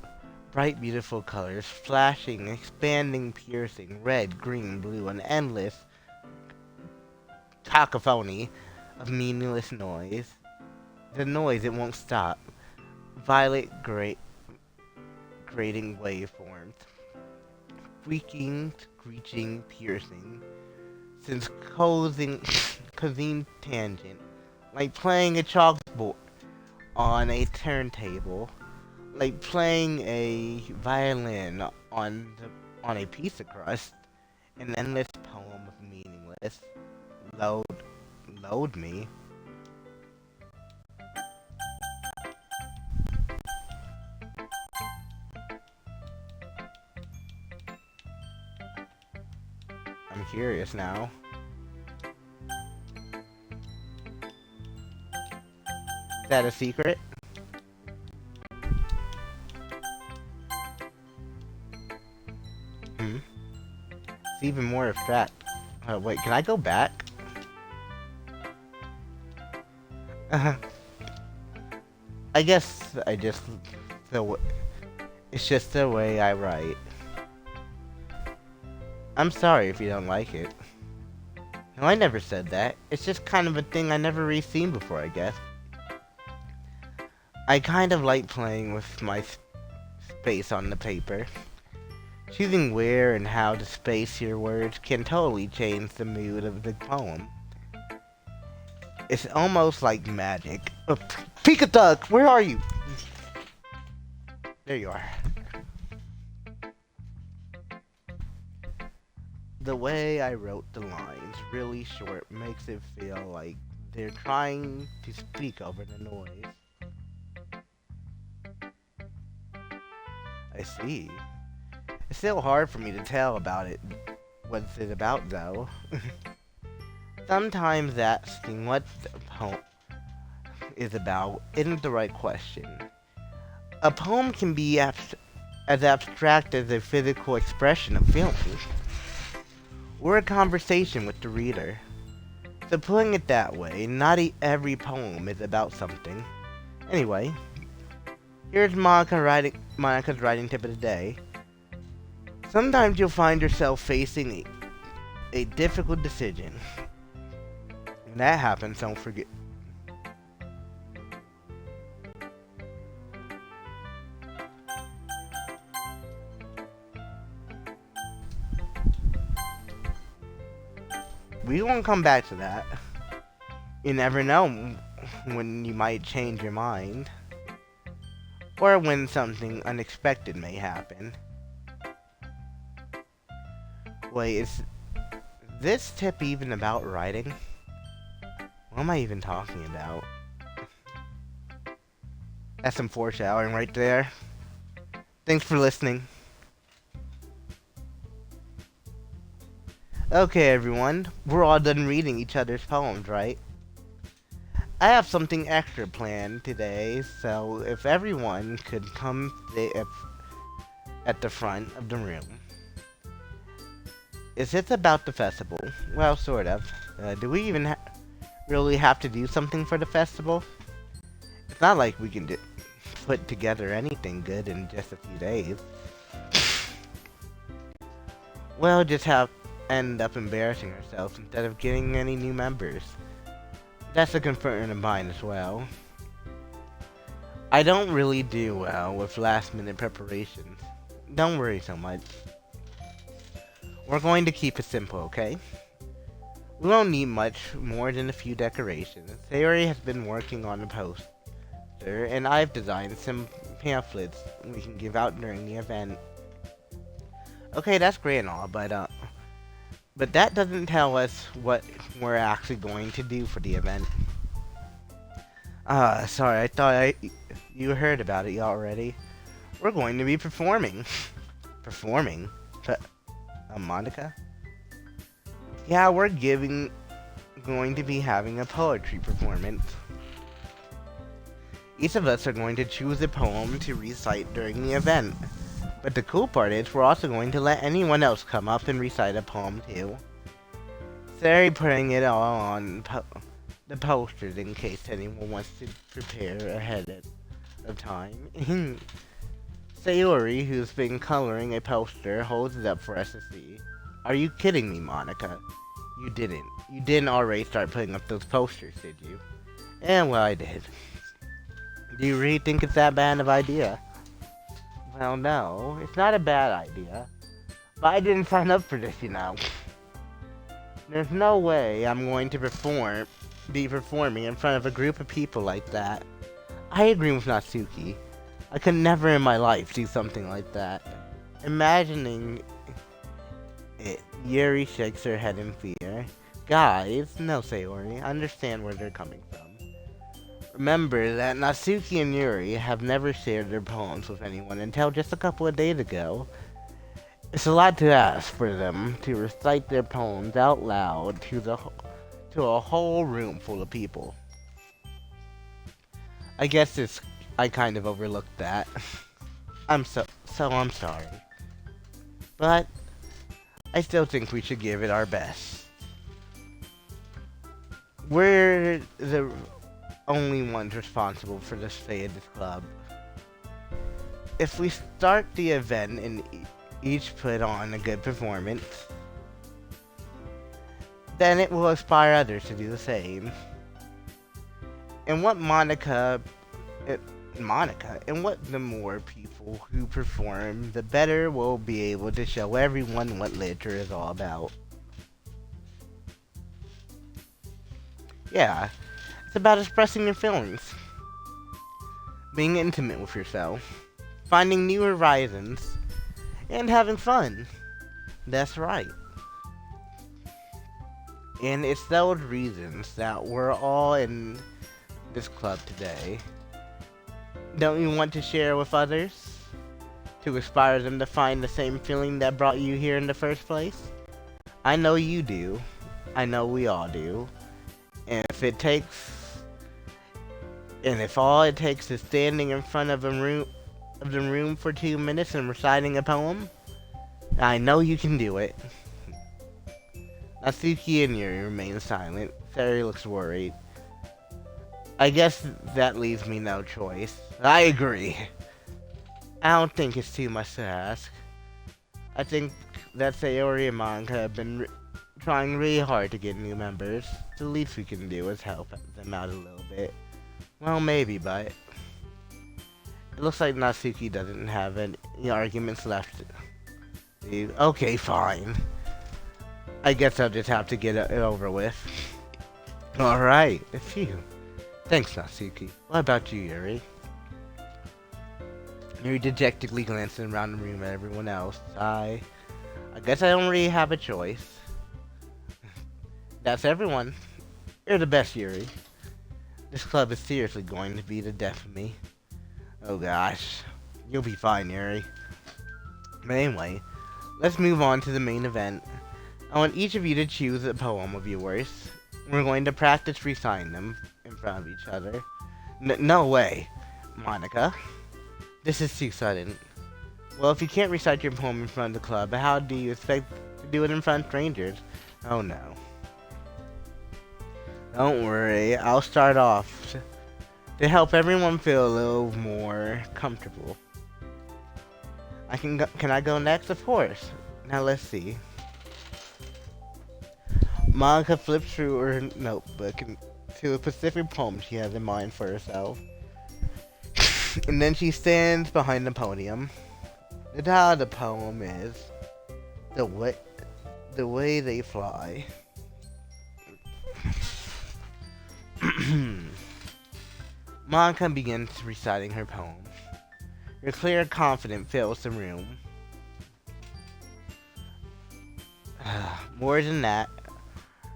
Bright, beautiful colors, flashing, expanding, piercing, red, green, blue, an endless cacophony of meaningless noise. The noise, it won't stop. Violet, grating waveforms. Freaking, screeching, piercing. Since causing tangent. Like playing a chalkboard on a turntable. Like playing a violin on a piece of crust. An endless poem of meaningless. Load me. I'm curious now. Is that a secret? It's even more abstract. Wait, can I go back? I guess it's just the way I write. I'm sorry if you don't like it. No, I never said that. It's just kind of a thing I never really seen before, I guess. I kind of like playing with my space on the paper. Choosing where and how to space your words can totally change the mood of the poem. It's almost like magic. Oh, Pika-Duck, where are you? There you are. The way I wrote the lines, really short, makes it feel like they're trying to speak over the noise. I see. It's still hard for me to tell about it. What's it about, though? Sometimes asking what the poem is about isn't the right question. A poem can be as abstract as a physical expression of feelings, or a conversation with the reader. So putting it that way, not every poem is about something. Anyway, here's Monica's writing tip of the day. Sometimes you'll find yourself facing a difficult decision. When that happens, don't forget. We won't come back to that. You never know when you might change your mind. Or when something unexpected may happen. Wait, is this tip even about writing? What am I even talking about? That's some foreshadowing right there. Thanks for listening. Okay, everyone. We're all done reading each other's poems, right? I have something extra planned today, so if everyone could come at the front of the room. Is this about the festival? Well, sort of. Do we even really have to do something for the festival? It's not like we can put together anything good in just a few days. We'll just end up embarrassing ourselves instead of getting any new members. That's a concern of mine as well. I don't really do well with last-minute preparations. Don't worry so much. We're going to keep it simple, okay? We won't need much more than a few decorations. Sayori has been working on a poster, and I've designed some pamphlets we can give out during the event. Okay, that's great and all, but that doesn't tell us what we're actually going to do for the event. Sorry, I thought you heard about it already. We're going to be performing. Performing? Monica? Yeah, we're going to be having a poetry performance. Each of us are going to choose a poem to recite during the event. But the cool part is we're also going to let anyone else come up and recite a poem too. Sorry putting it all on the posters in case anyone wants to prepare ahead of time. Sayori, who's been coloring a poster, holds it up for us to see. Are you kidding me, Monica? You didn't. You didn't already start putting up those posters, did you? Yeah, well, I did. Do you really think it's that bad of an idea? Well, no, it's not a bad idea. But I didn't sign up for this, you know. There's no way I'm going to be performing in front of a group of people like that. I agree with Natsuki. I could never in my life do something like that. Imagining it, Yuri shakes her head in fear. Guys, no, Sayori, I understand where they're coming from. Remember that Natsuki and Yuri have never shared their poems with anyone until just a couple of days ago. It's a lot to ask for them to recite their poems out loud to a whole room full of people. I guess I kind of overlooked that. I'm sorry. But I still think we should give it our best. We're the only ones responsible for the fate of this club. If we start the event and each put on a good performance, then it will inspire others to do the same. And what the more people who perform, the better we'll be able to show everyone what literature is all about. Yeah, it's about expressing your feelings, being intimate with yourself, finding new horizons, and having fun. That's right. And it's those reasons that we're all in this club today. Don't you want to share with others? To inspire them to find the same feeling that brought you here in the first place? I know you do. I know we all do. And if all it takes is standing in front of the room for 2 minutes and reciting a poem, I know you can do it. Natsuki and Yuri remain silent. Sari looks worried. I guess that leaves me no choice. I agree. I don't think it's too much to ask. I think that Sayori and Monica have been trying really hard to get new members. The least we can do is help them out a little bit. Well, maybe, but it looks like Natsuki doesn't have any arguments left. Okay, fine. I guess I'll just have to get it over with. Alright, phew. Thanks, Natsuki. What about you, Yuri? Yuri dejectedly glancing around the room at everyone else. I guess I don't really have a choice. That's everyone. You're the best, Yuri. This club is seriously going to be the death of me. Oh gosh. You'll be fine, Yuri. But anyway, let's move on to the main event. I want each of you to choose a poem of yours. We're going to practice reciting them in front of each other. No way, Monica. This is too sudden. Well, if you can't recite your poem in front of the club, how do you expect to do it in front of strangers? Oh no. Don't worry, I'll start off to help everyone feel a little more comfortable. Can I go next? Of course. Now let's see. Monica flips through her notebook to a specific poem she has in mind for herself. And then she stands behind the podium. The title of the poem is The Way They Fly. Monica begins reciting her poem. Her clear confidence fills the room. More than that,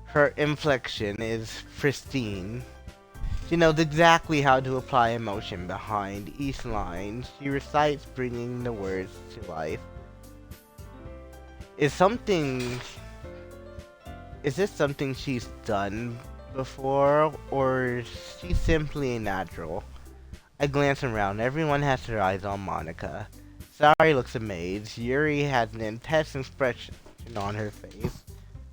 her inflection is pristine. She knows exactly how to apply emotion behind each line she recites, bringing the words to life. Is this something she's done before, or is she simply a natural? I glance around. Everyone has their eyes on Monica. Sari looks amazed. Yuri has an intense expression on her face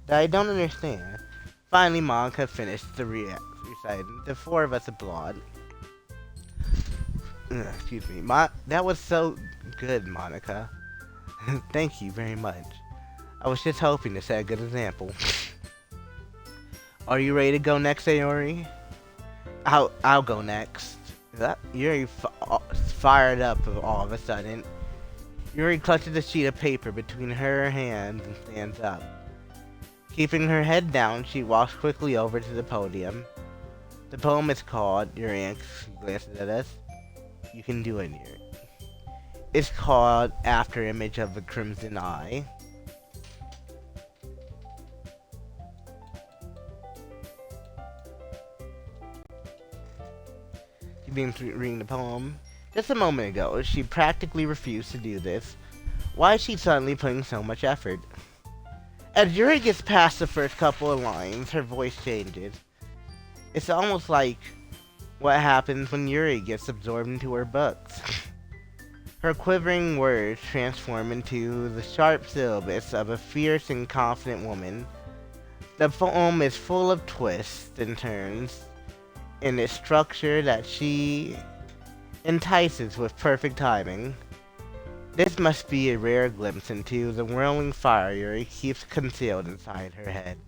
that I don't understand. Finally, Monica finished the reciting. The four of us applaud. Excuse me. That was so good, Monica. Thank you very much. I was just hoping to set a good example. Are you ready to go next, Sayori? I'll go next. Yuri fired up all of a sudden. Yuri clutches a sheet of paper between her hands and stands up. Keeping her head down, she walks quickly over to the podium. The poem is called, Yuri glances at us. You can do it, Yuri. It's called After Image of the Crimson Eye. She begins reading the poem. Just a moment ago, she practically refused to do this. Why is she suddenly putting so much effort? As Yuri gets past the first couple of lines, her voice changes. It's almost like what happens when Yuri gets absorbed into her books. Her quivering words transform into the sharp syllables of a fierce and confident woman. The poem is full of twists and turns in its structure that she entices with perfect timing. This must be a rare glimpse into the whirling fire Yuri keeps concealed inside her head.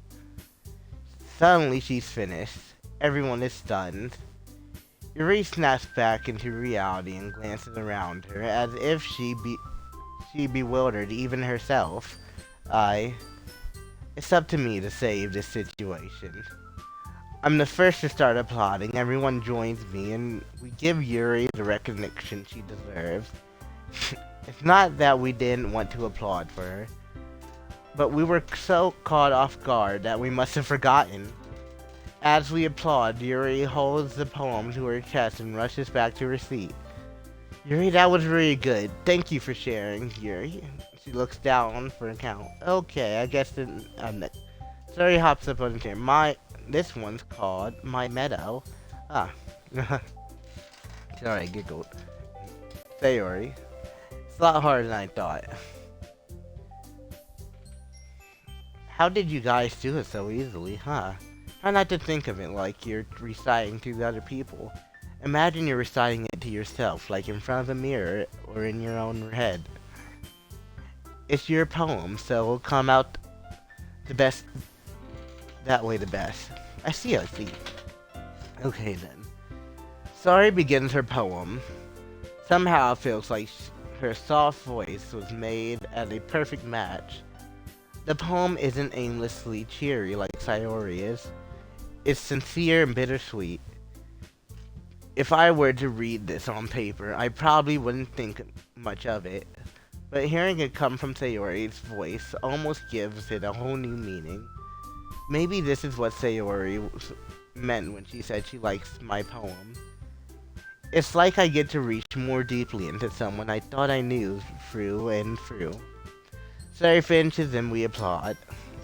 Suddenly she's finished. Everyone is stunned. Yuri snaps back into reality and glances around her as if she bewildered even herself. It's up to me to save this situation. I'm the first to start applauding. Everyone joins me and we give Yuri the recognition she deserves. It's not that we didn't want to applaud for her, but we were so caught off guard that we must have forgotten. As we applaud, Yuri holds the poem to her chest and rushes back to her seat. Yuri, that was really good. Thank you for sharing, Yuri. She looks down for a count. Okay, I guess Sari hops up on the chair. This one's called My Meadow. Sorry, I giggled. Sayori. It's a lot harder than I thought. How did you guys do it so easily, huh? Try not to think of it like you're reciting to other people. Imagine you're reciting it to yourself, like in front of a mirror or in your own head. It's your poem, so it'll come out the best That way the best. I see. Okay then. Sorry begins her poem. Somehow it feels like her soft voice was made as a perfect match. The poem isn't aimlessly cheery like Sayori is. It's sincere and bittersweet. If I were to read this on paper, I probably wouldn't think much of it. But hearing it come from Sayori's voice almost gives it a whole new meaning. Maybe this is what Sayori meant when she said she likes my poem. It's like I get to reach more deeply into someone I thought I knew through and through. Sayori finishes and we applaud.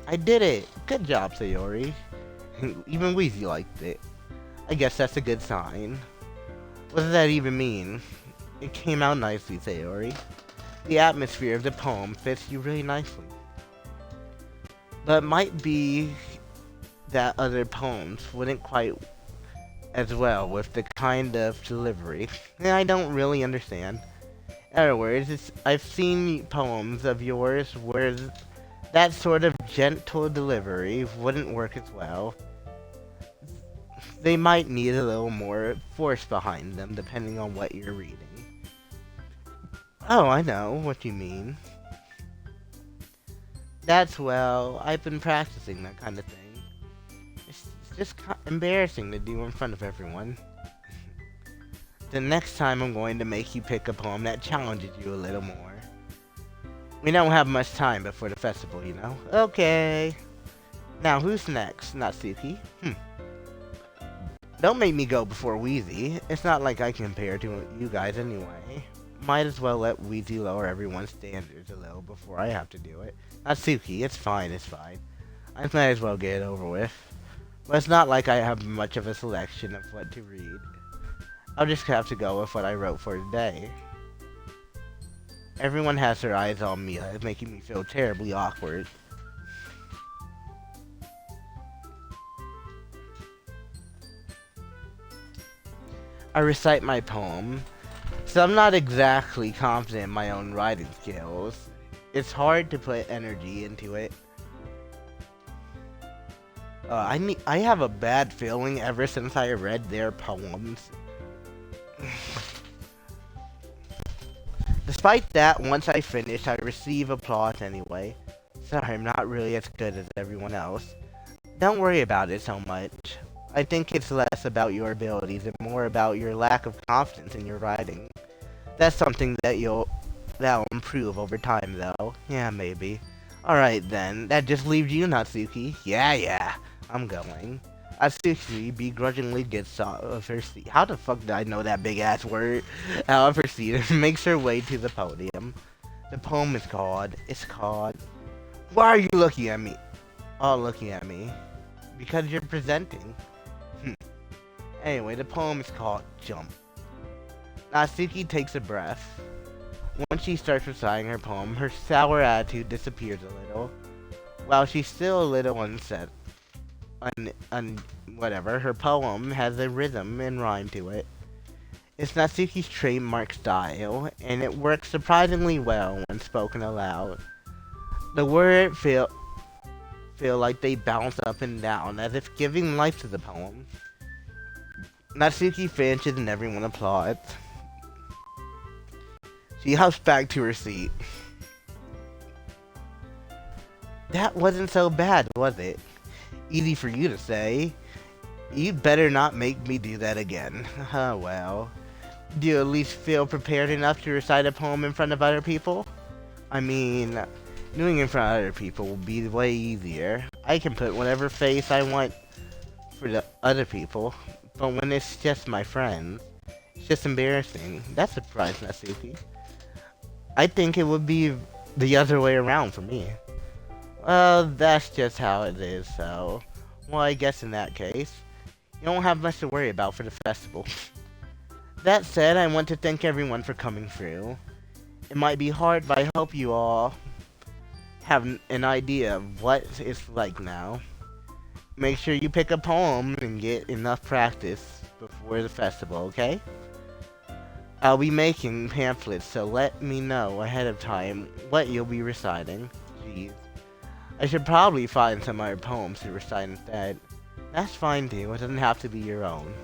I did it! Good job, Sayori. Even Wheezy liked it. I guess that's a good sign. What does that even mean? It came out nicely, Sayori. The atmosphere of the poem fits you really nicely. But it might be that other poems wouldn't quite as well with the kind of delivery. And I don't really understand. In other words, I've seen poems of yours where that sort of gentle delivery wouldn't work as well. They might need a little more force behind them depending on what you're reading. Oh, I know what you mean. Well, I've been practicing that kind of thing. It's just embarrassing to do in front of everyone. The next time I'm going to make you pick a poem that challenges you a little more. We don't have much time before the festival, you know? Okay. Now, who's next? Natsuki? Don't make me go before Wheezy. It's not like I can compare to you guys anyway. Might as well let Wheezy lower everyone's standards a little before I have to do it. Natsuki, it's fine. I might as well get it over with. But it's not like I have much of a selection of what to read. I'll just have to go with what I wrote for today. Everyone has their eyes on me. It's making me feel terribly awkward. I recite my poem, so I'm not exactly confident in my own writing skills. It's hard to put energy into it. I have a bad feeling ever since I read their poems. Despite that, once I finish, I receive applause anyway. Sorry, I'm not really as good as everyone else. Don't worry about it so much. I think it's less about your abilities and more about your lack of confidence in your writing. That's something that'll improve over time, though. Yeah, maybe. Alright then, that just leaves you, Natsuki. Yeah, I'm going. Natsuki begrudgingly gets off of her seat. How the fuck did I know that big ass word? Out of her seat and makes her way to the podium. The poem is called. Why are you looking at me? All looking at me. Because you're presenting. Anyway, the poem is called Jump. Natsuki takes a breath. Once she starts reciting her poem, her sour attitude disappears a little. While she's still a little unset, whatever, her poem has a rhythm and rhyme to it. It's Natsuki's trademark style, and it works surprisingly well when spoken aloud. The words feel like they bounce up and down, as if giving life to the poem. Natsuki finishes and everyone applauds. She hops back to her seat. That wasn't so bad, was it? Easy for you to say. You'd better not make me do that again. Well. Do you at least feel prepared enough to recite a poem in front of other people? I mean, doing it in front of other people will be way easier. I can put whatever face I want for the other people. But when it's just my friends, it's just embarrassing. That surprised Natsuki. I think it would be the other way around for me. Well, that's just how it is, so... Well, I guess in that case, you don't have much to worry about for the festival. That said, I want to thank everyone for coming through. It might be hard, but I hope you all have an idea of what it's like now. Make sure you pick a poem and get enough practice before the festival, okay? I'll be making pamphlets, so let me know ahead of time what you'll be reciting. Jeez. I should probably find some other poems to recite instead. That's fine too, it doesn't have to be your own.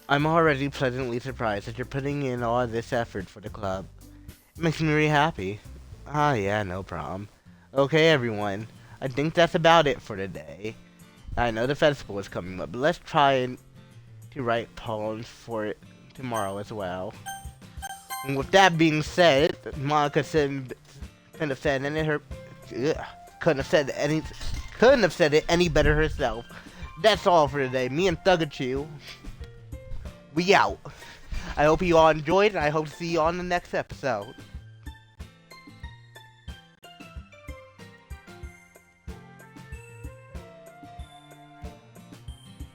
I'm already pleasantly surprised that you're putting in all this effort for the club. It makes me really happy. Ah, yeah, no problem. Okay, everyone. I think that's about it for today. I know the festival is coming up, but let's try to write poems for it tomorrow as well. And with that being said, Monica couldn't have said it any better herself. That's all for today. Me and Thugachu, we out. I hope you all enjoyed, and I hope to see you on the next episode.